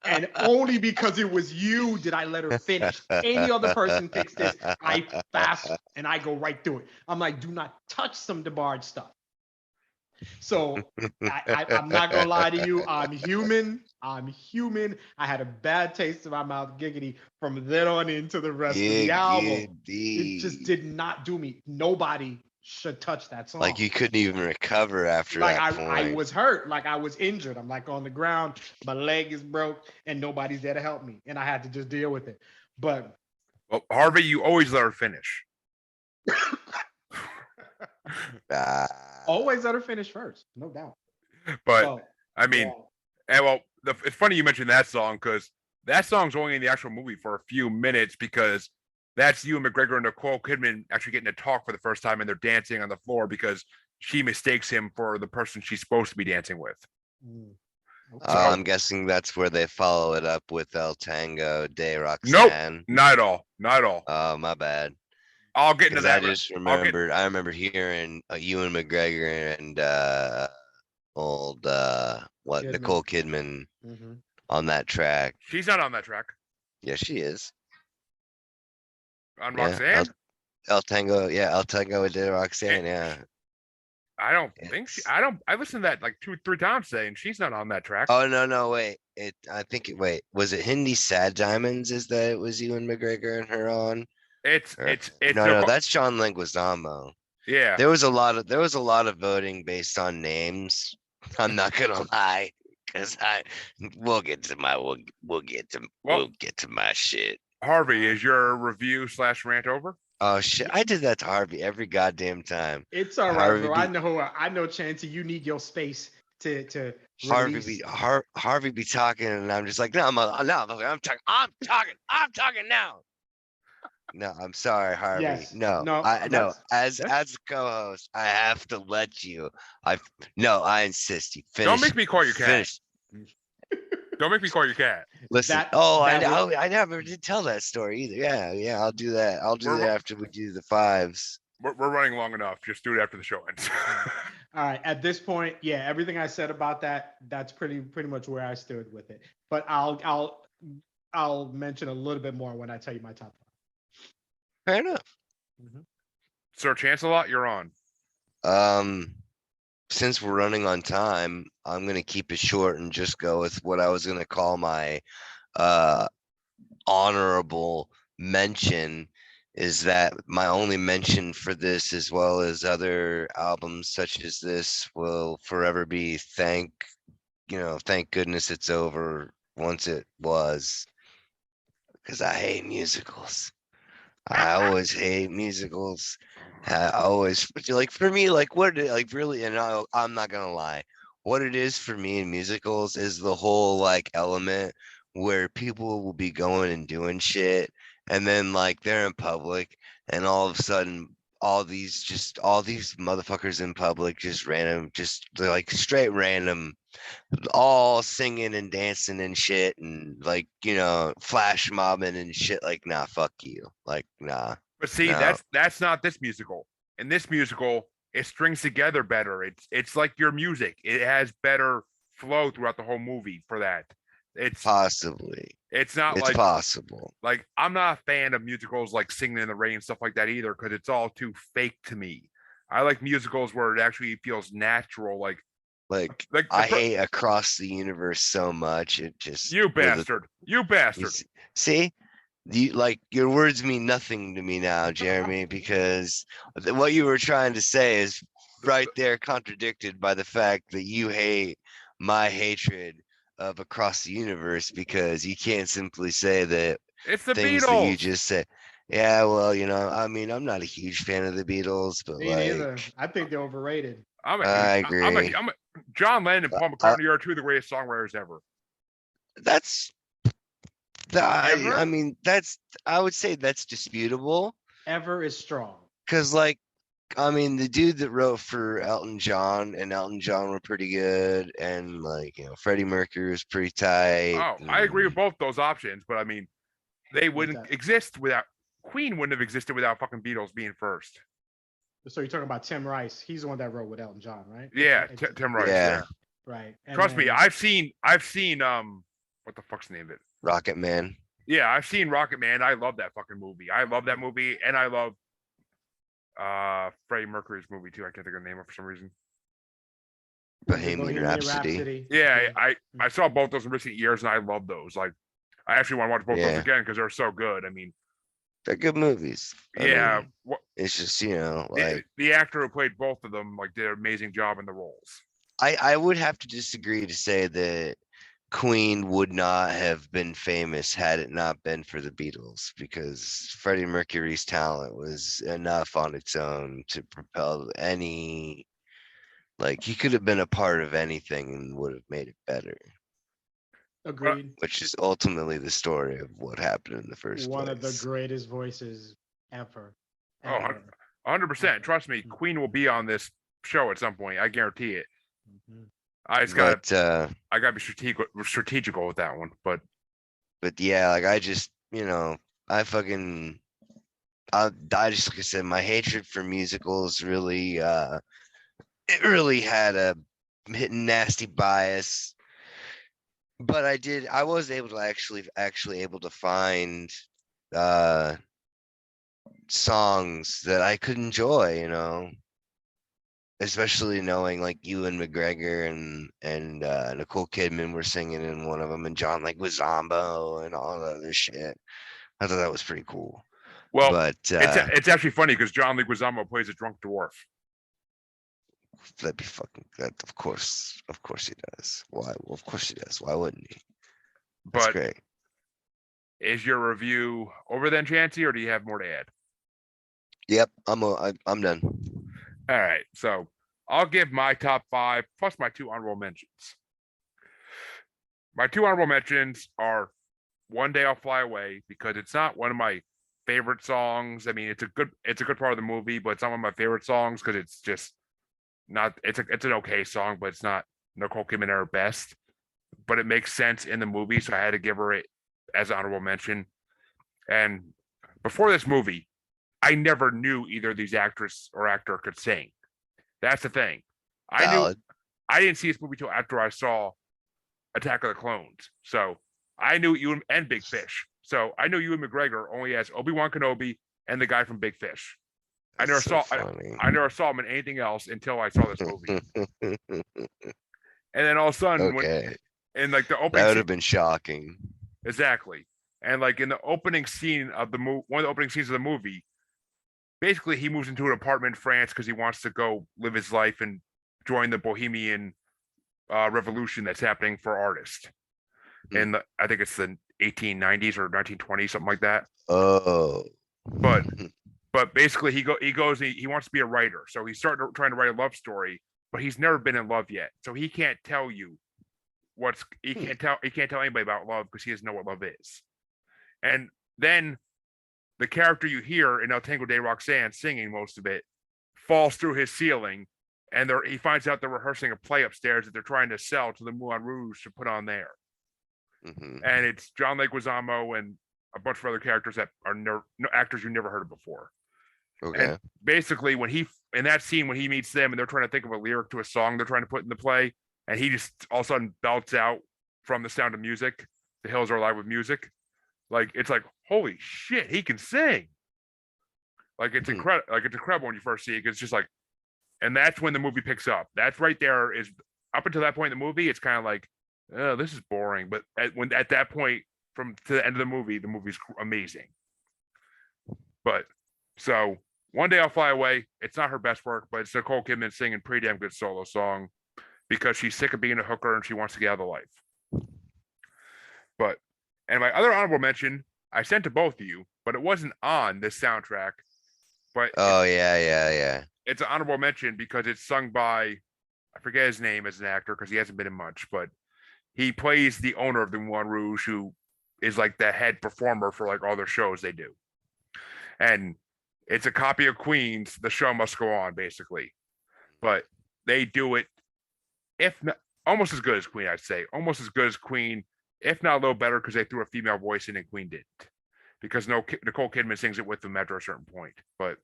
And only because it was you did I let her finish. Any other person picks this, I fast and I go right through it. I'm like, do not touch some DeBarge stuff. So I'm not gonna lie to you. I'm human. I had a bad taste in my mouth, giggity, from then on into the rest of the album. It just did not do me. Nobody should touch that song. Like you couldn't even recover after Like that I point. was hurt, like I was injured. I'm like on the ground, my leg is broke, and nobody's there to help me, and I had to just deal with it. But Well, Harvey, you always let her finish. Ah, always let her finish first, no doubt. But So, I mean, yeah. and well, it's funny you mentioned that song because that song's only in the actual movie for a few minutes because that's Ewan McGregor and Nicole Kidman actually getting to talk for the first time and they're dancing on the floor because she mistakes him for the person she's supposed to be dancing with. Mm. I'm guessing that's where they follow it up with El Tango de Nope, Roxanne. not at all. Not at all. Oh, my bad. I'll get into Because I that. just remembered. I remember hearing Ewan McGregor and old Kidman. Nicole Kidman Mhm. on that track. She's not on that track. Yeah, she is. On Yeah, Roxanne? El Tango. Yeah, El Tango de Roxanne. Yeah. I don't think she. I listened to that like 2-3 times today, and she's not on that track. Oh no, wait. Wait, was it Hindi Sad Diamonds? Is that it was Ewan McGregor and her on? It's No, that's John Leguizamo. yeah. There was a lot of voting based on names. I'm not gonna lie, because we'll get to my shit. Harvey, is your review / rant over? Oh shit! I did that to Harvey every goddamn time. It's all right, Harvey bro. I know, Chancy. You need your space to release. Harvey be talking, and I'm just like, no, I'm talking now. No, I'm sorry, Harvey. Yes. No, No, As a co-host, I have to let you. I insist you finish. Don't make me call your cat. Finish. Don't make me call your cat. Listen. That- I that know. I never did tell that story either. Yeah. I'll do that. I'll do that after we do the fives. We're running long enough. Just do it after the show ends. All right. At this point, yeah, everything I said about that's pretty much where I stood with it. But I'll mention a little bit more when I tell you my top Fair enough. five. Sir Chancelot, you're on. since we're running on time, I'm gonna keep it short and just go with what I was gonna call my uh honorable mention. Is that my only mention for this, as well as other albums such as this, will forever be thank goodness it's over once it was, because I hate musicals. I always hate musicals. I always like, for me, like like really, and I'm not gonna lie, what it is for me in musicals is the whole like element where people will be going and doing shit, and then like they're in public, and all of a sudden all these motherfuckers in public, just random, just they're like straight random, all singing and dancing and shit, and like, flash mobbing and shit. Like, nah, fuck you. Like, nah, But see, no. that's not this musical. In this musical, it strings together better. It's like your music. It has better flow throughout the whole movie for that. It's Possibly. it's not It's possible. like I'm not a fan of musicals like Singing in the Rain and stuff like that either, because it's all too fake to me. I like musicals where it actually feels natural, Like, like I hate Across the Universe so much. It just you with the- bastard, you you bastard. see, like, your words mean nothing to me now, Jeremy, because what you were trying to say is right there contradicted by the fact that you hate my hatred of Across the Universe, because you can't simply say that It's the things that you Beatles. just said. Yeah, well, I mean, I'm not a huge fan of the Beatles, but Me neither. like, I think they're overrated. I'm a I huge, I'm agree. a John Lennon and Paul Uh, McCartney are two of the greatest songwriters ever. that's I Ever? mean, I would say that's disputable, Ever is strong. because like, I mean, the dude that wrote for Elton John and Elton John were pretty good, and like, Freddie Mercury was pretty tight. Oh, I agree with and- both those options, but I mean, they wouldn't that? exist without Queen wouldn't have existed without fucking Beatles being first. So you're talking about Tim Rice. He's the one that wrote with Elton John, right? Yeah, Tim Rice. Yeah. Yeah. Right. And Trust me, then- I've seen what the fuck's the name of it? Rocket Man. Yeah, I've seen Rocket Man. I love that fucking movie. I love that movie, and I love Freddie Mercury's movie too. I can't think of the name of it for some reason. Bohemian Rhapsody. Yeah, I saw both those in recent years, and I love those. Like, I actually want to watch both Yeah. those again because they're so good. I mean, They're good movies. I yeah, mean, it's just, like, the actor who played both of them like did an amazing job in the roles. I would have to disagree to say that Queen would not have been famous had it not been for the Beatles, because Freddie Mercury's talent was enough on its own to propel any, like, he could have been a part of anything and would have made it better, Agreed. which is ultimately the story of what happened in the first One place. of the greatest voices ever. Oh, ever. 100%. Trust me, Queen will be on this show at some point. I guarantee it. Mhm. I just got But I got to be strategical with that one. But yeah, like, I just, I fucking, I just, like I said, my hatred for musicals really, it really had a nasty bias. But I was able to actually able to find songs that I could enjoy, especially knowing like Ewan McGregor and Nicole Kidman were singing in one of them, and John Leguizamo and all the other shit. I thought that was pretty cool. well, But it's actually funny because John Leguizamo plays a drunk dwarf. that'd be fucking that. Of course he does. Why? Well, of course he does. Why wouldn't he? That's But great. is your review over then, Chancy, or do you have more to add? Yep, I'm done. All right, so I'll give my top 5 plus my 2 honorable mentions. My 2 honorable mentions are "One Day I'll Fly Away" because it's not one of my favorite songs. I mean, it's a good part of the movie, but it's not one of my favorite songs because it's just not. It's an okay song, but it's not Nicole Kidman at her best. But it makes sense in the movie, so I had to give her it as an honorable mention. And before this movie, I never knew either of these actress or actor could sing. That's the thing. Valid. I didn't see this movie till after I saw Attack of the Clones. So I knew Ewan and Big Fish. So I knew Ewan McGregor only as Obi-Wan Kenobi and the guy from Big Fish. I never That's so saw funny. I never saw him in anything else until I saw this movie. And then all of a sudden, when Okay, in like the that opening would scene, have been shocking. exactly, and like in the opening scene of the movie, one of the opening scenes of the movie, basically he moves into an apartment in France because he wants to go live his life and join the Bohemian revolution that's happening for artists. In the, I think it's the 1890s or 1920s, something like that. Oh, But basically he goes he wants to be a writer, so he's trying to write a love story, but he's never been in love yet, so he can't tell you he can't tell anybody about love because he doesn't know what love is. And then the character you hear in El Tango de Roxanne singing most of it falls through his ceiling, and he finds out they're rehearsing a play upstairs that they're trying to sell to the Moulin Rouge to put on there. And it's John Leguizamo and a bunch of other characters that are actors you never heard of before. okay. And basically, when in that scene when he meets them and they're trying to think of a lyric to a song they're trying to put in the play, and he just all of a sudden belts out from The Sound of Music, "The Hills Are Alive with Music." Like it's like, holy shit, he can sing. Like it's incredible. Like it's incredible when you first see it. 'Cause it's just like, and that's when the movie picks up. That's right there is up until that point in the movie, it's kind of like, oh, this is boring. But at that point, to the end of the movie's amazing. But so One Day I'll Fly Away, it's not her best work, but it's Nicole Kidman singing pretty damn good solo song because she's sick of being a hooker and she wants to get out of the life. But, and my other honorable mention, I sent to both of you, but it wasn't on this soundtrack. But Oh yeah. it's an honorable mention because it's sung by, I forget his name as an actor because he hasn't been in much, but he plays the owner of the Moulin Rouge, who is like the head performer for like all their shows they do. And it's a copy of Queen's "The Show Must Go On," basically. But they do it, if not almost as good as Queen, I'd say. Almost as good as Queen, if not a little better, because they threw a female voice in and Queen didn't. Because Nicole Kidman sings it with them after a certain point. But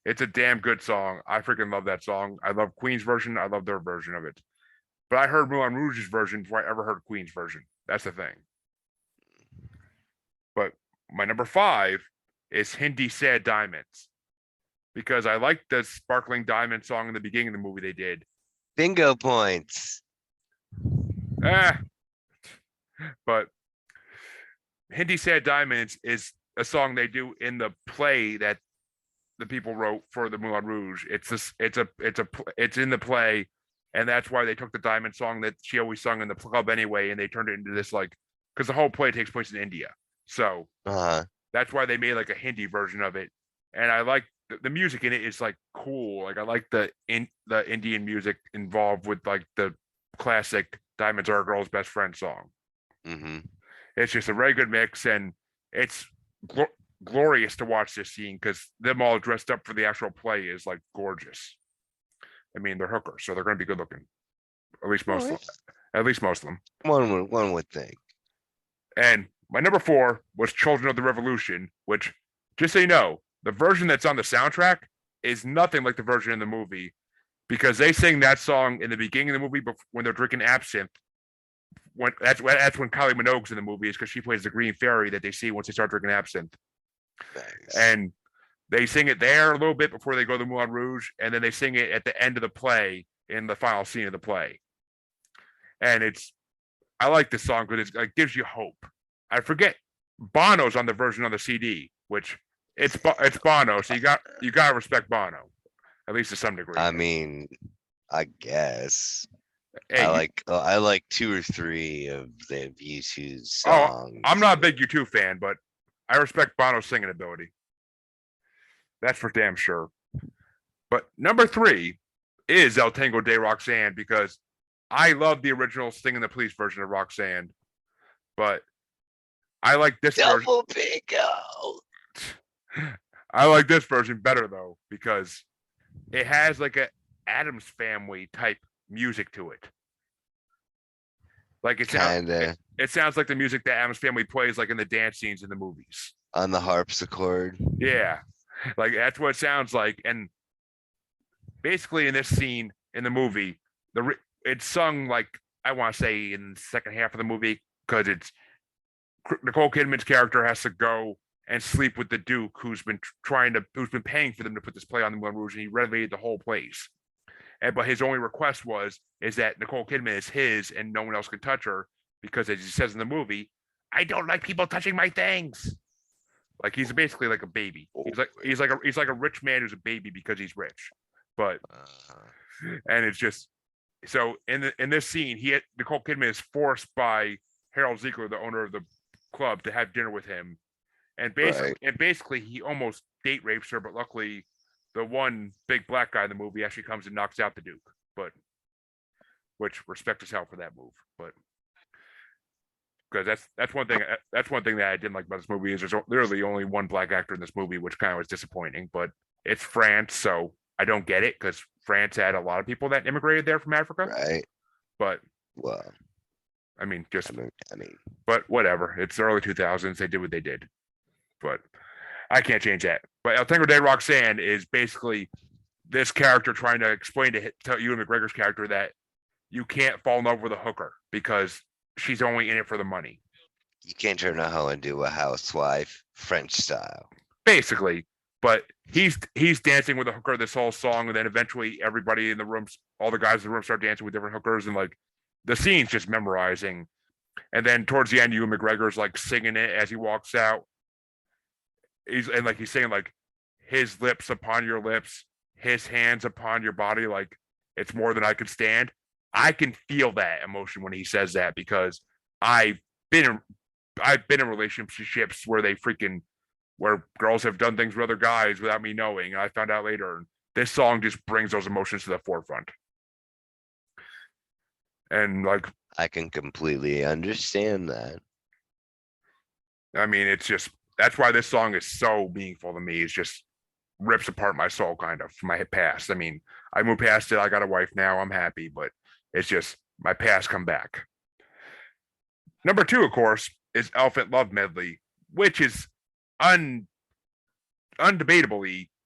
it's a damn good song. I freaking love that song. I love Queen's version. I love their version of it. But I heard Moulin Rouge's version before I ever heard Queen's version. That's the thing. But my number 5 is Hindi Sad Diamonds. Because I like the Sparkling Diamond song in the beginning of the movie they did. Bingo points. But Hindi Sad Diamonds is a song they do in the play that the people wrote for the Moulin Rouge. It's in the play, and that's why they took the Diamond song that she always sung in the club anyway, and they turned it into this, like, because the whole play takes place in India. So that's why they made like a Hindi version of it. And I like the music in it is like cool. Like I like the Indian music involved with like the classic "Diamonds Are a Girl's Best Friend" song. It's just a very good mix, and it's glorious to watch this scene because them all dressed up for the actual play is like gorgeous. I mean, they're hookers, so they're going to be good looking. At least most of them. At least most of them. One would think. And my number 4 was "Children of the Revolution," which, just so you know, the version that's on the soundtrack is nothing like the version in the movie, because they sing that song in the beginning of the movie when they're drinking absinthe. That's when Kylie Minogue's in the movie, is because she plays the green fairy that they see once they start drinking absinthe. Nice. And they sing it there a little bit before they go to the Moulin Rouge, and then they sing it at the end of the play in the final scene of the play. And I like this song because it gives you hope. I forget Bono's on the version on the CD, which it's Bono, so you gotta respect Bono, at least to some degree. I mean, I guess. Hey, I like 2 or 3 of the U2's songs. I'm not a big U2 fan, but I respect Bono's singing ability. That's for damn sure. But number 3 is El Tango de Roxanne, because I love the original Sting and the Police version of Roxanne, but I like this version. Double bingo. I like this version better though, because it has like a Addams Family type music to it. Like it sounds like the music that Addams Family plays like in the dance scenes in the movies. On the harpsichord. Yeah. Like that's what it sounds like. And basically in this scene in the movie, it's sung like, I want to say in the second half of the movie, because it's Nicole Kidman's character has to go and sleep with the Duke, who's been paying for them to put this play on the Moulin Rouge, and he renovated the whole place. But his only request is that Nicole Kidman is his, and no one else can touch her because, as he says in the movie, I don't like people touching my things. Like he's basically like a baby. He's like a rich man who's a baby because he's rich. But and it's just so in this scene, Nicole Kidman is forced by Harold Ziegler, the owner of the club, to have dinner with him, and basically he almost date rapes her, but luckily the one big black guy in the movie actually comes and knocks out the Duke. But which respect as hell for that move, but. Because that's one thing that I didn't like about this movie is there's literally only one black actor in this movie, which kind of was disappointing. But it's France, so I don't get it because France had a lot of people that immigrated there from Africa. Right. But well, I mean, but whatever. It's the early 2000s. They did what they did, but I can't change that. But El Tango de Roxanne is basically this character trying to explain to Ewan McGregor's character that you can't fall in love with a hooker because she's only in it for the money. You can't turn a hoe into a housewife, French style. Basically, but he's dancing with a hooker this whole song, and then eventually everybody in the rooms, all the guys in the room start dancing with different hookers, and like the scene's just memorizing. And then towards the end, Ewan McGregor's like singing it as he walks out. He's saying like his lips upon your lips, his hands upon your body, like it's more than I could stand. I can feel that emotion when he says that because I've been in relationships where girls have done things with other guys without me knowing. I found out later. This song just brings those emotions to the forefront. And like I can completely understand that. I mean, it's just that's why this song is so meaningful to me. It's just rips apart my soul kind of from my past. I mean, I moved past it. I got a wife now. I'm happy, but it's just my past come back. Number 2, of course, is Elephant Love Medley, which is undebatably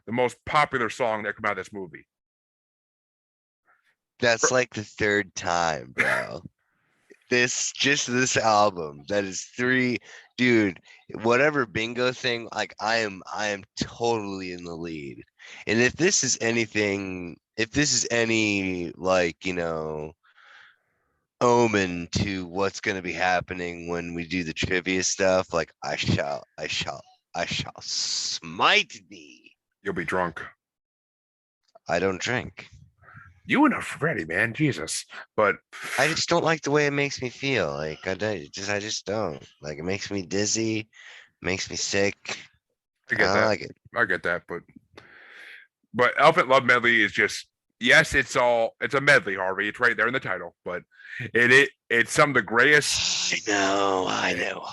the most popular song that came out of this movie. That's like the 3rd time, bro. This album, that is 3, dude. Whatever bingo thing, like I am totally in the lead. And if this is any like, omen to what's going to be happening when we do the trivia stuff, like I shall smite thee. You'll be drunk. I don't drink. You and Freddie, man, Jesus. But I just don't like the way it makes me feel. Like I just don't. Like it makes me dizzy, makes me sick. I get that. Like it. I get that, but Elephant Love Medley is just yes, it's a medley, Harvey. It's right there in the title, but it's some of the greatest. I know.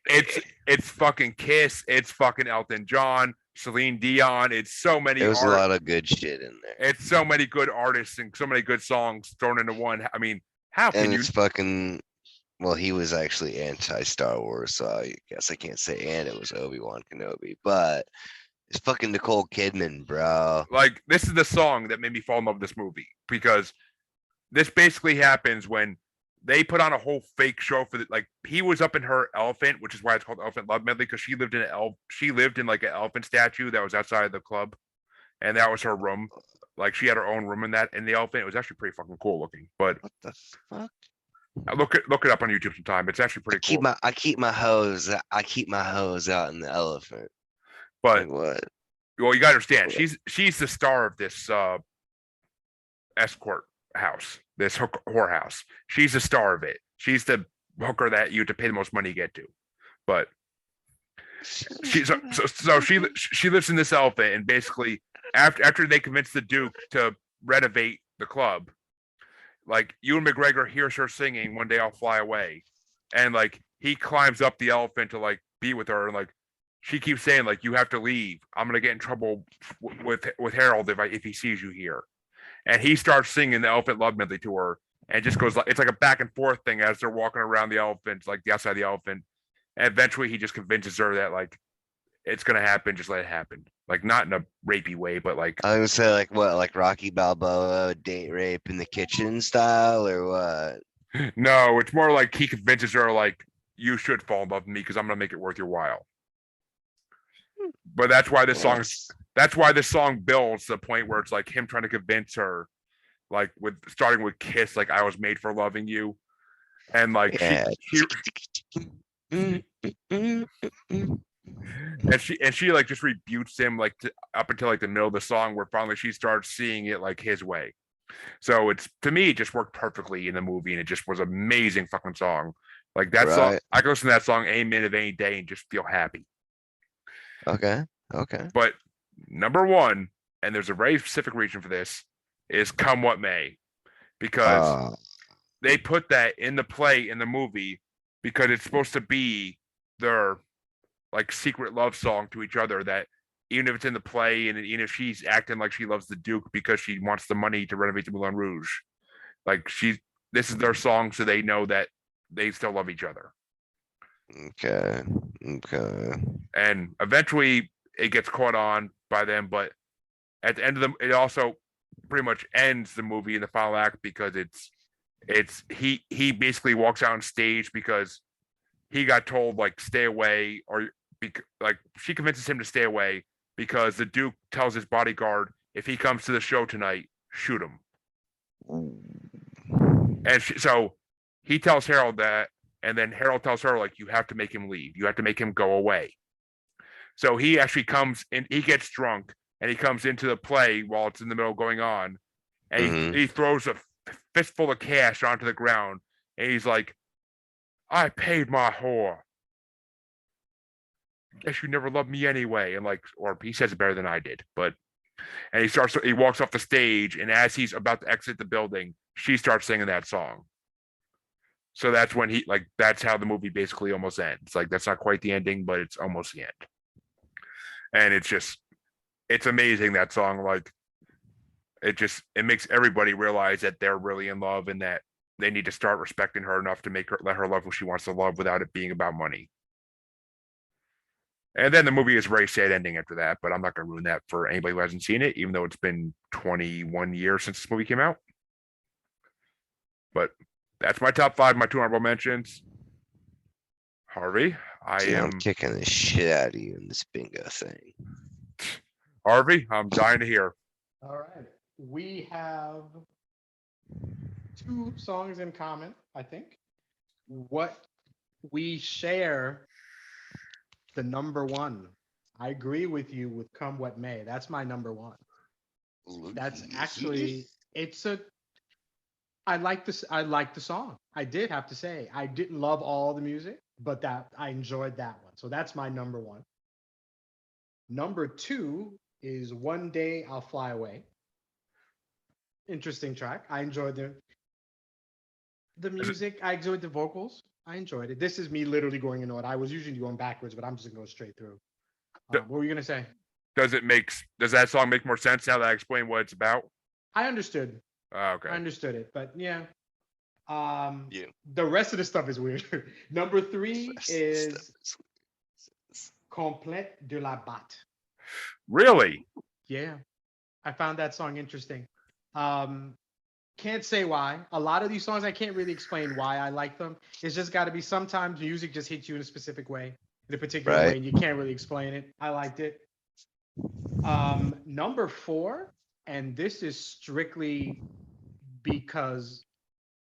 It's fucking Kiss. It's fucking Elton John, Celine Dion. It's so many. There's a lot of good shit in there. It's so many good artists and so many good songs thrown into one. I mean, how can you? It's fucking. Well, he was actually anti-Star Wars, so I guess I can't say and it was Obi-Wan Kenobi, but it's fucking Nicole Kidman, bro. Like, this is the song that made me fall in love with this movie because this basically happens when they put on a whole fake show for like he was up in her elephant, which is why it's called Elephant Love Medley because she lived in like an elephant statue that was outside of the club, and that was her room. Like she had her own room in the elephant. It was actually pretty fucking cool looking. But what the fuck? Look it up on YouTube sometime. It's actually pretty cool. I keep my hose out in the elephant. But like what? Well, you gotta understand, she's the star of this escort house, this whorehouse. She's the star of it. She's the hooker that you have to pay the most money to get to. But she lives in this elephant, and basically after they convince the Duke to renovate the club, like Ewan McGregor hears her singing "One Day I'll Fly Away," and like he climbs up the elephant to like be with her, and like she keeps saying like you have to leave. I'm gonna get in trouble with Harold if he sees you here. And he starts singing the Elephant Love Medley to her, and just goes like it's like a back and forth thing as they're walking around the elephant, like the outside of the elephant. And eventually he just convinces her that like it's gonna happen, just let it happen. Like not in a rapey way, but like I would say like what, like Rocky Balboa date rape in the kitchen style or what? No, it's more like he convinces her like you should fall in love with me because I'm gonna make it worth your while. But that's why this song builds to the point where it's like him trying to convince her, like with starting with Kiss, like I was made for loving you, and like Yeah. and she like just rebukes him like up until like the middle of the song where finally she starts seeing it like his way. So it's to me it just worked perfectly in the movie and it just was an amazing fucking song. Like that song, Right. I can listen to that song any minute of any day and just feel happy. Okay. But number one, and there's a very specific reason for this, is Come What May, because they put that in the play in the movie because it's supposed to be their like secret love song to each other, that even if it's in the play and even if she's acting like she loves the Duke because she wants the money to renovate the Moulin Rouge, like this is their song so they know that they still love each other. Okay. And eventually it gets caught on by them, but at the end of it also pretty much ends the movie in the final act because he basically walks out on stage because he got told like stay away, or like she convinces him to stay away because the Duke tells his bodyguard if he comes to the show tonight, shoot him. And so he tells Harold that, and then Harold tells her like you have to make him leave, you have to make him go away. So he actually comes in, he gets drunk and he comes into the play while it's in the middle going on, and he throws a fistful of cash onto the ground and he's like, I paid my whore. Guess you never loved me anyway. And like, or he says it better than I did, but, and he walks off the stage, and as he's about to exit the building, she starts singing that song. So that's when that's how the movie basically almost ends. Like, that's not quite the ending, but it's almost the end. And it's amazing, that song. Like, it makes everybody realize that they're really in love and that they need to start respecting her enough to let her love who she wants to love without it being about money. And then the movie is a very sad ending after that, but I'm not going to ruin that for anybody who hasn't seen it, even though it's been 21 years since this movie came out. But that's my top 5, my 2 honorable mentions. Harvey, I'm kicking the shit out of you in this bingo thing. Harvey, I'm dying to hear. All right. We have 2 songs in common, I think. What we share, the number 1. I agree with you with Come What May. That's my number 1. That's actually, I like this. I like the song. I did have to say, I didn't love all the music, but I enjoyed that one. So that's my number 1. Number 2 is One Day I'll Fly Away. Interesting track. I enjoyed the music. I enjoyed the vocals. I enjoyed it. This is me literally going in order. I was usually going backwards, but I'm just gonna go straight through. What were you gonna say? Does that song make more sense now that I explain what it's about? I understood. Okay. I understood it, but yeah. Yeah. The rest of the stuff is weird. Number 3 is Complète de la Batte. Really? Yeah. I found that song interesting. Can't say why. A lot of these songs, I can't really explain why I like them. It's just got to be, sometimes music just hits you in a specific way, in a particular way, and you can't really explain it. I liked it. Number 4, and this is strictly because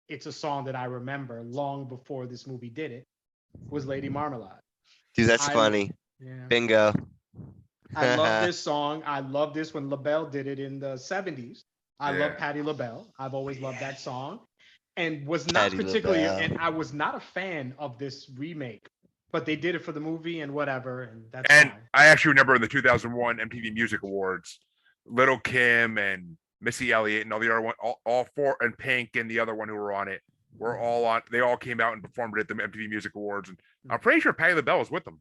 it's a song that I remember long before this movie did it, was Lady Marmalade. Dude, that's funny. Yeah. Bingo. I love this song. I love this when LaBelle did it in the 70s. I love Yeah. Patti LaBelle. I've always loved that song, and was not particularly, and I was not a fan of this remake, but they did it for the movie and whatever, and that's And fine. I actually remember in the 2001 MTV Music Awards, Little Kim and Missy Elliott and all the other one, all 4, and Pink and the other one who were on it, were all on. They all came out and performed it at the MTV Music Awards, and I'm pretty sure Patti LaBelle was with them.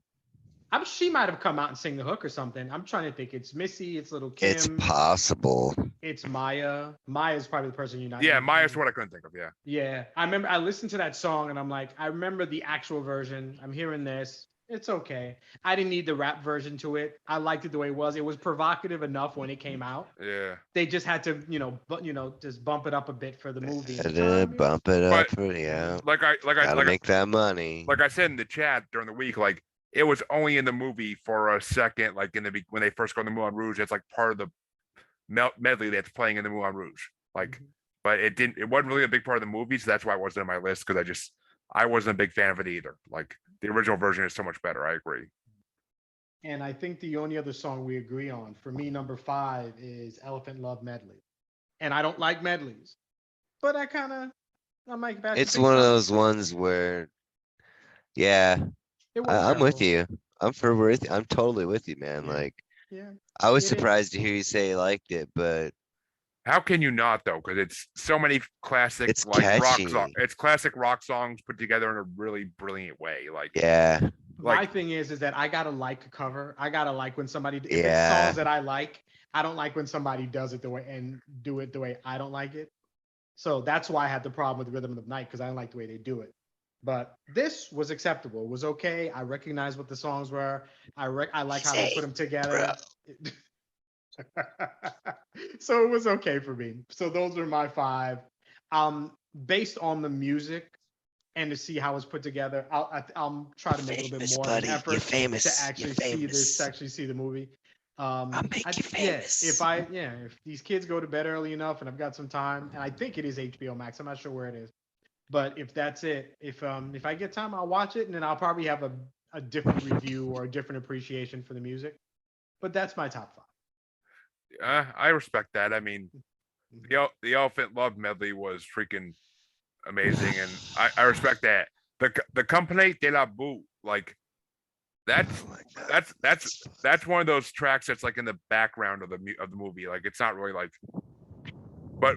She might have come out and sing the hook or something. I'm trying to think. It's Missy. It's Little Kim. It's possible. It's Maya. Maya's probably the person you're not. Yeah, thinking Maya's of. what I couldn't think of. Yeah. Yeah, I remember. I listened to that song and I'm like, I remember the actual version. I'm hearing this. It's okay. I didn't need the rap version to it. I liked it the way it was. It was provocative enough when it came out. Yeah. They just had to, just bump it up a bit for the movie. Bump it up But- for Like I gotta make that money. like I said in the chat during the week, like it was only in the movie for a second, like when they first go to the Moulin Rouge. It's like part of the medley that's playing in the Moulin Rouge. Like, but it wasn't really a big part of the movie, so that's why it wasn't on my list because I wasn't a big fan of it either. Like the original version is so much better. I agree. And I think the only other song we agree on for me, number 5, is Elephant Love Medley. And I don't like medleys, but I might back. It's one of those ones where, yeah, It works I'm out with well. you. I'm totally with you, man. Yeah. Like, Yeah. I was It is. surprised to hear you say you liked it, but How can you not though? Because it's so many classic it's like rock catchy. songs. It's classic rock songs put together in a really brilliant way. Like Yeah, My like thing is that I gotta like a cover. I gotta like when somebody if it's Yeah. songs that I like. I don't like when somebody does it the way and do it the way I don't like it. So that's why I had the problem with Rhythm of the Night because I don't like the way they do it. But this was acceptable. It was okay. I recognize what the songs were. I like how they put them together. So it was okay for me. So those are my 5. Based on the music and to see how it's put together, I'll try to make a little bit famous, more buddy. of an effort You're famous. to actually You're see famous. this, to actually see the movie. I'll make you famous. If these kids go to bed early enough and I've got some time, and I think it is HBO Max, I'm not sure where it is, but if that's it, if I get time, I'll watch it, and then I'll probably have a different review or a different appreciation for the music. But that's my top 5. I respect that. I mean, the Elephant Love medley was freaking amazing, and I respect that. The Compagnie de la Boue, like that's Oh my God. that's one of those tracks that's like in the background of the movie. Like it's not really like, but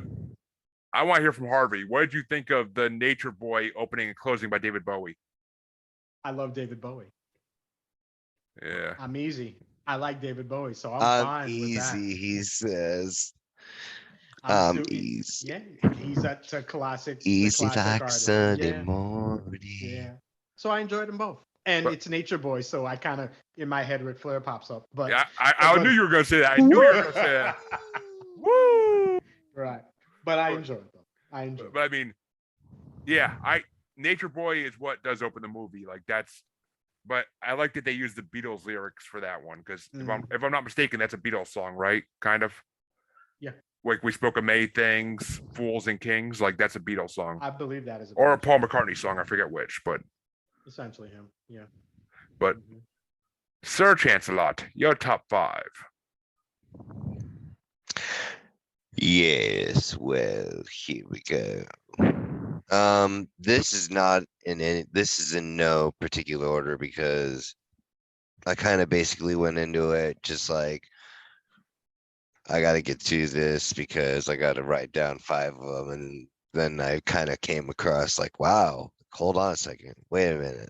I want to hear from Harvey. What did you think of the Nature Boy opening and closing by David Bowie? I love David Bowie. Yeah. I'm easy. I like David Bowie, so I'm fine easy, with that. he says. Yeah, he's a classic. Easy classic like artist. Sunday Yeah, morning. yeah. So I enjoyed them both, and But- it's Nature Boy, so I kind of in my head Ric Flair pops up. But Yeah, I knew you were gonna say that. I knew you were gonna say that. Woo! Right, but I enjoyed them. I enjoyed. But I mean, yeah, Nature Boy is what does open the movie. Like that's, but I like that they use the Beatles lyrics for that one because if I'm not mistaken, that's a Beatles song, right? Kind of. Yeah. Like we spoke of May things, fools and kings. Like that's a Beatles song, I believe that is or a Paul McCartney song. I forget which, but essentially him. Yeah. but Mhm. Sir Chancelot, your top 5. Yes, well, here we go. This is not this is in no particular order because I kind of basically went into it just like I got to get to this because I got to write down 5 of them, and then I kind of came across like, wow, hold on a second, wait a minute,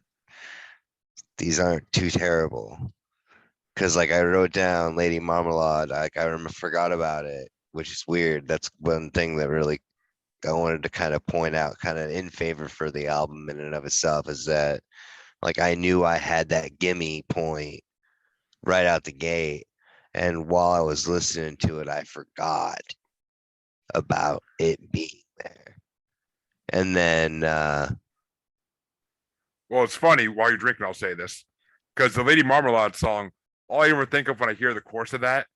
these aren't too terrible. Because like I wrote down Lady Marmalade, like I forgot about it, which is weird. That's one thing that really I wanted to kind of point out, kind of in favor for the album in and of itself, is that like I knew I had that gimme point right out the gate, and while I was listening to it, I forgot about it being there. And then Well, it's funny while you're drinking. I'll say this because the Lady Marmalade song, all I ever think of when I hear the chorus of that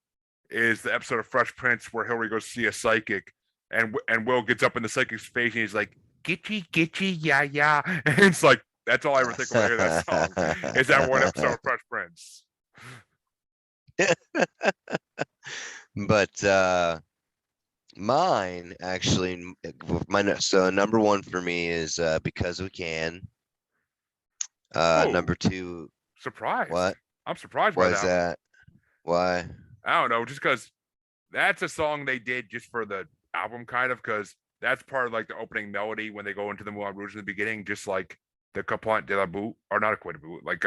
is the episode of Fresh Prince where Hillary goes to see a psychic, and Will gets up in the psychic's face and he's like, "Gitchy, gitchy, yeah, yeah," and it's like that's all I ever think when I hear that song is that one episode of Fresh Prince. but mine actually, so number 1 for me is Because We Can. Oh. Number 2, Surprised. what I'm surprised by was that. that? Why? I don't know, just because that's a song they did just for the album, kind of, because that's part of like the opening melody when they go into the Moulin Rouge in the beginning, just like the Capant de la Boue, or not a Quid de Boue, like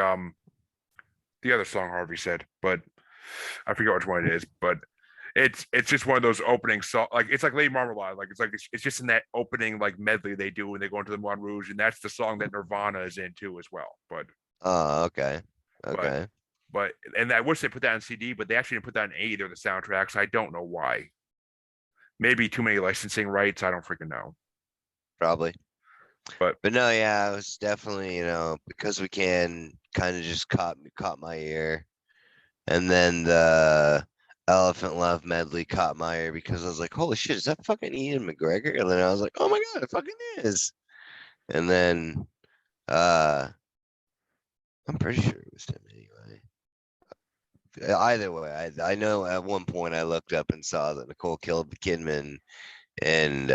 the other song Harvey said, but I forget which one it is. But it's just one of those opening songs, like it's like Lady Marmalade, like it's just in that opening like medley they do when they go into the Moulin Rouge, and that's the song that Nirvana is in too as well. But Oh, okay. Okay. But and I wish they put that on CD, but they actually didn't put that in either of the soundtracks. I don't know why. Maybe too many licensing rights. I don't freaking know. Probably. But no, yeah, it was definitely, Because We Can kind of just caught my ear. And then the Elephant Love medley caught my ear because I was like, holy shit, is that fucking Ian McGregor? And then I was like, oh my god, it fucking is. And then I'm pretty sure it was him anyway. Either way, I know at one point I looked up and saw that Nicole Kidman and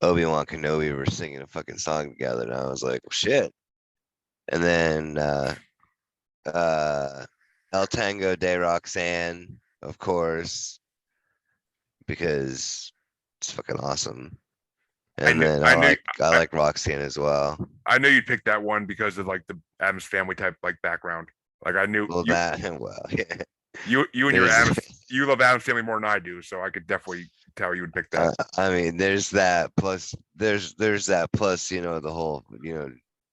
Obi-Wan Kenobi were singing a fucking song together, and I was like, oh, shit. And then El Tango de Roxanne, of course, because it's fucking awesome. And then I like Roxanne as well. I knew you'd pick that one because of like the Addams Family type like background. Like I knew Yeah. you and your Addams, you love Addams Family more than I do, so I could definitely tell you would pick that. I mean, there's that plus there's that plus the whole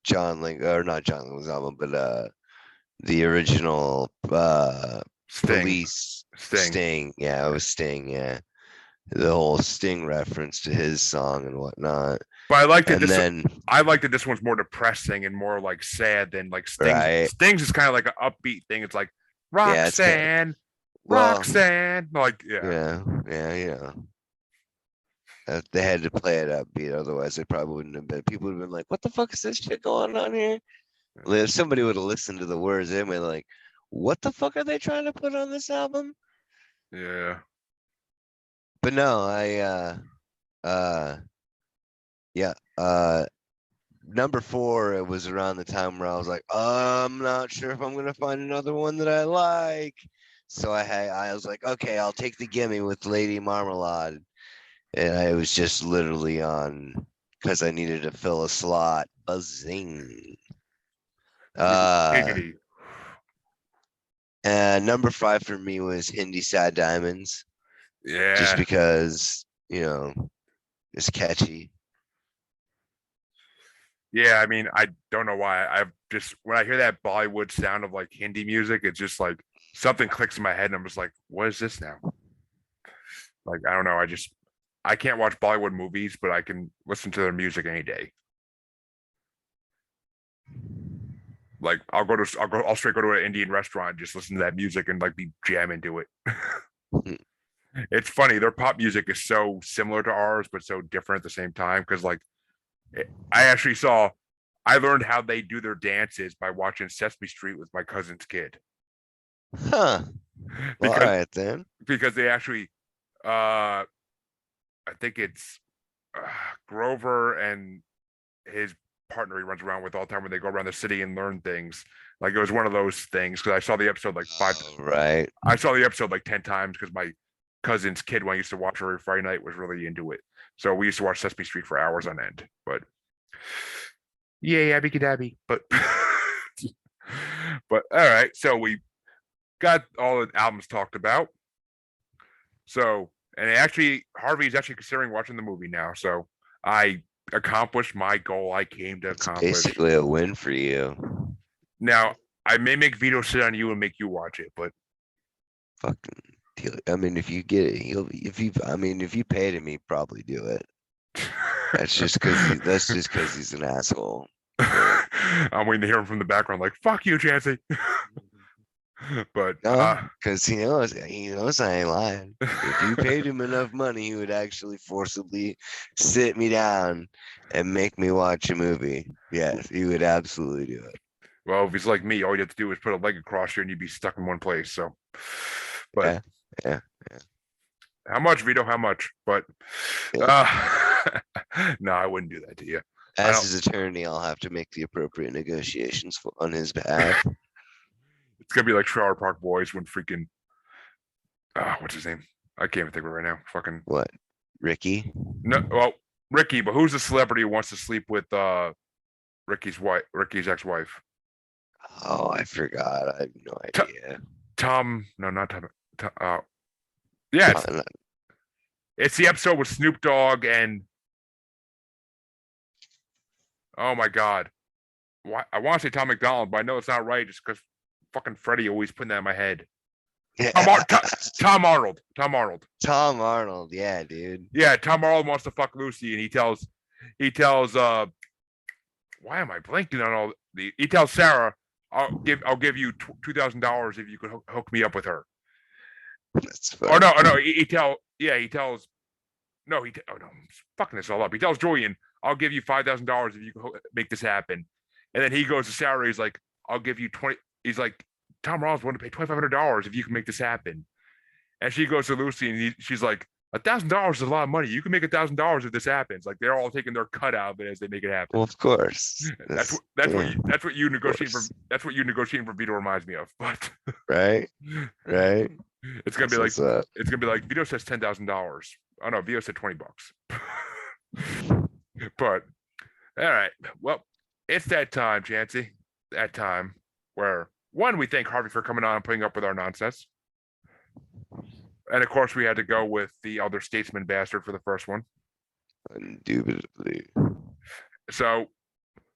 John Link or not John Lincoln's album, but the original Police Sting. Yeah, it was Sting. Yeah, the whole Sting reference to his song and whatnot. But I like that I like that this one's more depressing and more like sad than like Sting's. Right. Sting's is kind of like an upbeat thing. It's like Roxanne, Roxanne. Like yeah. They had to play it upbeat, otherwise they probably wouldn't have been. People would have been like, "What the fuck is this shit going on here?" Like, if somebody would have listened to the words, they'd be like, "What the fuck are they trying to put on this album?" Yeah. But no, number 4, it was around the time where I was like, I'm not sure if I'm gonna find another one that I like. So I was like, okay, I'll take the gimme with Lady Marmalade. And I was just literally on because I needed to fill a slot. Buzzing. Number 5 for me was Hindi Sad Diamonds. Yeah. Just because, it's catchy. Yeah, I mean, I don't know why. I just when I hear that Bollywood sound of like Hindi music, it's just like something clicks in my head, and I'm just like, what is this now? Like, I don't know. I can't watch Bollywood movies, but I can listen to their music any day. Like, I'll straight go to an Indian restaurant and just listen to that music and like be jamming to it. It's funny. Their pop music is so similar to ours, but so different at the same time. Because like, I learned how they do their dances by watching Sesame Street with my cousin's kid. Huh. Well, all right then. Because they actually, I think it's Grover and his partner he runs around with all the time when they go around the city and learn things. Like it was one of those things because I saw the episode like right. I saw the episode like 10 times because my cousin's kid when I used to watch every Friday night was really into it. So we used to watch Sesame Street for hours on end. But yeah, Abby Cadabby. But all right. So we got all the albums talked about. So and Harvey's actually considering watching the movie now. So I accomplished my goal I came to accomplish. Basically a win for you. Now, I may make Vito sit on you and make you watch it, but fucking I mean if you get it, if you paid him, he'd probably do it. That's just because he's an asshole. I'm waiting to hear him from the background like, fuck you, Chancy. But because he knows I ain't lying. If you paid him enough money, he would actually forcibly sit me down and make me watch a movie. Yes, he would absolutely do it. Well, if he's like me, all you have to do is put a leg across you and you'd be stuck in one place. So, but yeah. How much, Vito? How much? But no, I wouldn't do that to you. As his attorney, I'll have to make the appropriate negotiations on his behalf. It's gonna be like Trailer Park Boys when freaking what's his name? I can't even think of it right now. Fucking what? Ricky? No, well, Ricky, but who's the celebrity who wants to sleep with Ricky's ex-wife? Oh, I forgot. I have no idea. Tom. No, not Tom. Yeah, it's the episode with Snoop Dogg and oh my god, I want to say Tom McDonald, but I know it's not right just because fucking Freddie always putting that in my head. Tom Arnold. Tom Arnold, yeah, dude. Yeah, Tom Arnold wants to fuck Lucy, and he tells he tells why am I blanking on all the? He tells Sarah, I'll give you $2,000 if you could hook me up with her. That's Or no, he tells no, oh no, I'm fucking this all up. He tells Julian, I'll give you $5,000 if you can make this happen. And then he goes to Sarah, he's like, I'll give you 20. He's like, Tom Rollins wanted to pay $2,500 if you can make this happen. And she goes to Lucy and she's like, $1,000 is a lot of money. You can make $1,000 if this happens. Like they're all taking their cut out of it as they make it happen. Well, of course. That's what you negotiating for. That's what you negotiating for Vito reminds me of. But right. it's gonna be What's like up? it's gonna be like Vito says $10,000. Oh no, Vito said $20. But all right, well, it's that time, Chancy. That time where one, we thank Harvey for coming on and putting up with our nonsense. And of course, we had to go with the elder statesman bastard for the first one. Indubitably. So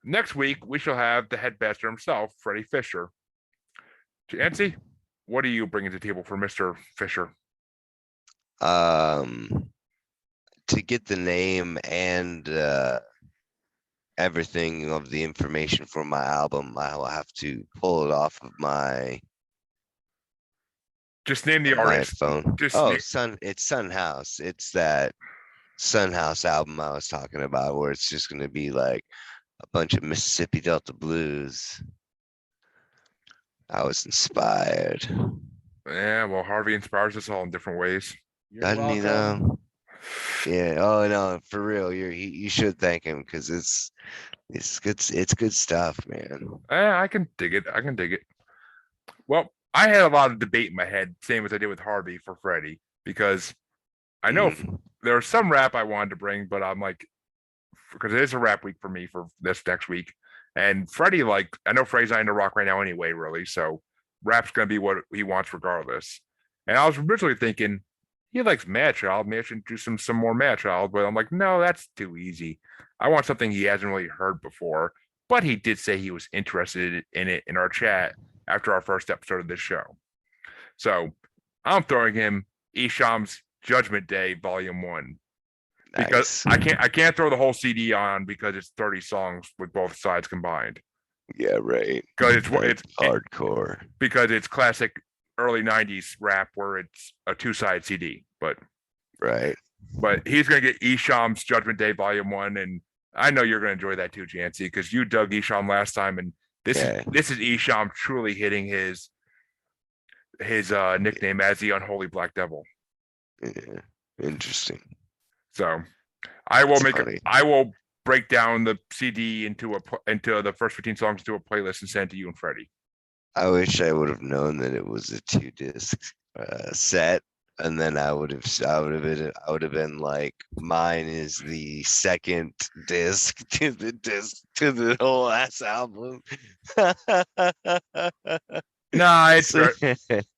next week we shall have the head bastard himself, Freddie Fisher. Chancy, what are you bringing to the table for Mr. Fisher? To get the name and everything of the information for my album, I will have to pull it off of my Just name the artist. phone. Just It's Sun House. It's that Sun House album I was talking about, where it's just gonna be like a bunch of Mississippi Delta blues. I was inspired. Yeah, well, Harvey inspires us all in different ways. You're Doesn't he welcome. though? Yeah. Oh no, for real. You should thank him because it's good. It's good stuff, man. I can dig it. I can dig it. Well, I had a lot of debate in my head, same as I did with Harvey for Freddie, because I know there was some rap I wanted to bring, but I'm like, because it is a rap week for me for this next week. And Freddie, like, I know Freddie's not into rock right now anyway, really. So rap's going to be what he wants regardless. And I was originally thinking he likes Mad Child. Maybe I should do some more Mad Child. But I'm like, no, that's too easy. I want something he hasn't really heard before. But he did say he was interested in it in our chat after our first episode of this show. So I'm throwing him Esham's Judgment Day Volume 1. Because Nice. I can't throw the whole CD on because it's 30 songs with both sides combined. Yeah, right. Because it's hardcore. because it's classic early 90s rap where it's a two-side CD. But Right. he's gonna get Esham's Judgment Day Volume 1, and I know you're gonna enjoy that too, Chancy, because you dug Esham last time, and this is Esham truly hitting his nickname as the Unholy Black Devil. Yeah. Interesting. So I will That's funny. I will break down the CD into the first 15 songs into a playlist and send it to you and Freddie. I wish I would have known that it was a 2-disc set, and then I would have been like, mine is the second disc to the whole ass album. Nah,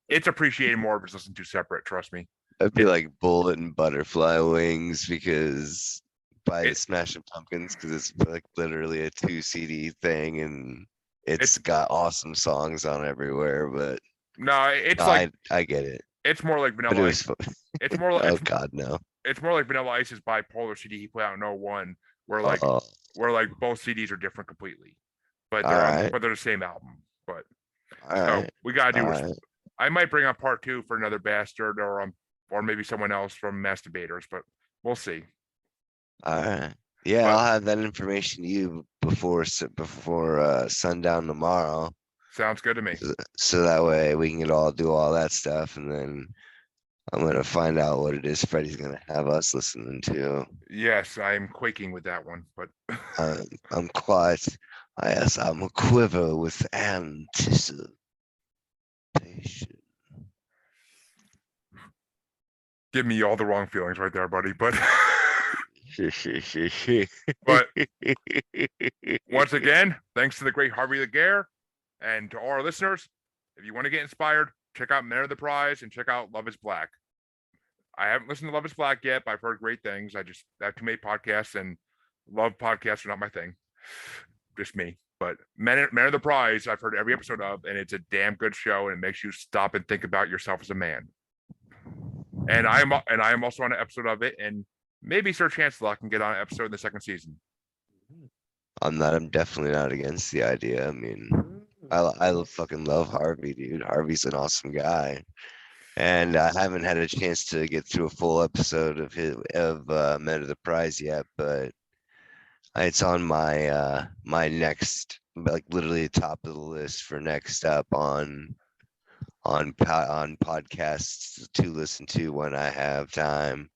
it's appreciated more if it's listened to separate. Trust me. I'd be like Bullet and Butterfly Wings because by the Smashing Pumpkins, because it's like literally a 2 CD thing, and it's got awesome songs on everywhere. But No, it's like I get it. it's more like But it Vanilla was Ice. fun. It's more like Oh God, no. it's more like Vanilla Ice's bipolar CD he put out in 01, where like Oh, both CDs are different completely, but Alright. they're the same album. But all so right. we gotta do. All right. I might bring up part 2 for another bastard, or maybe someone else from Masturbators, but we'll see. All right. Yeah, But- I'll have that information to you before sundown tomorrow, Sounds good to me. so that way we can do all that stuff, and then I'm gonna find out what it is Freddie's gonna have us listening to. Yes, I'm quaking with that one, but I'm quite. Yes, I'm a quiver with anticipation. give me all the wrong feelings right there, buddy. But but once again, thanks to the great Harvey Laguerre and to all our listeners. If you want to get inspired, check out Men of the Prize and check out Love is Black. I haven't listened to Love is Black yet, but I've heard great things. I have too many podcasts, and love podcasts are not my thing. Just me. But Men of the Prize, I've heard every episode of, and it's a damn good show, and it makes you stop and think about yourself as a man. And I am also on an episode of it, and maybe Sir Chancellor can get on an episode in the second season. I'm definitely not against the idea. I mean, fucking love Harvey, dude. Harvey's an awesome guy. And I haven't had a chance to get through a full episode of Men of the Prize yet, but it's on my my next, like literally top of the list for next up on podcasts to listen to when I have time.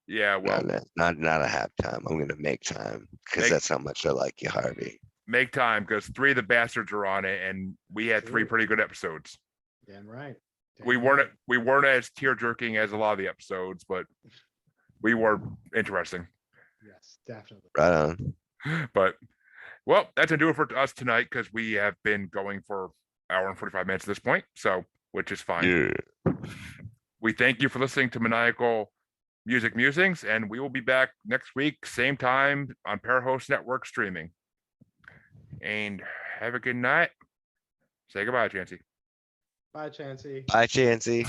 Yeah, well, not a have time. I'm gonna make time because Make- that's how much I like you, Harvey. make time because 3 of the bastards are on it, and we had 3 pretty good episodes. Damn right. Damn We right. weren't as tear jerking as a lot of the episodes, but we were interesting. Yes, definitely. Right on. But well, that's gonna do it for us tonight because we have been going for an hour and 45 minutes at this point, so which is fine. Yeah. We thank you for listening to Maniacal Music Musings, and we will be back next week, same time on Parahost Network streaming. And have a good night. Say goodbye, Chancy. Bye, Chancy. Bye, Chancy.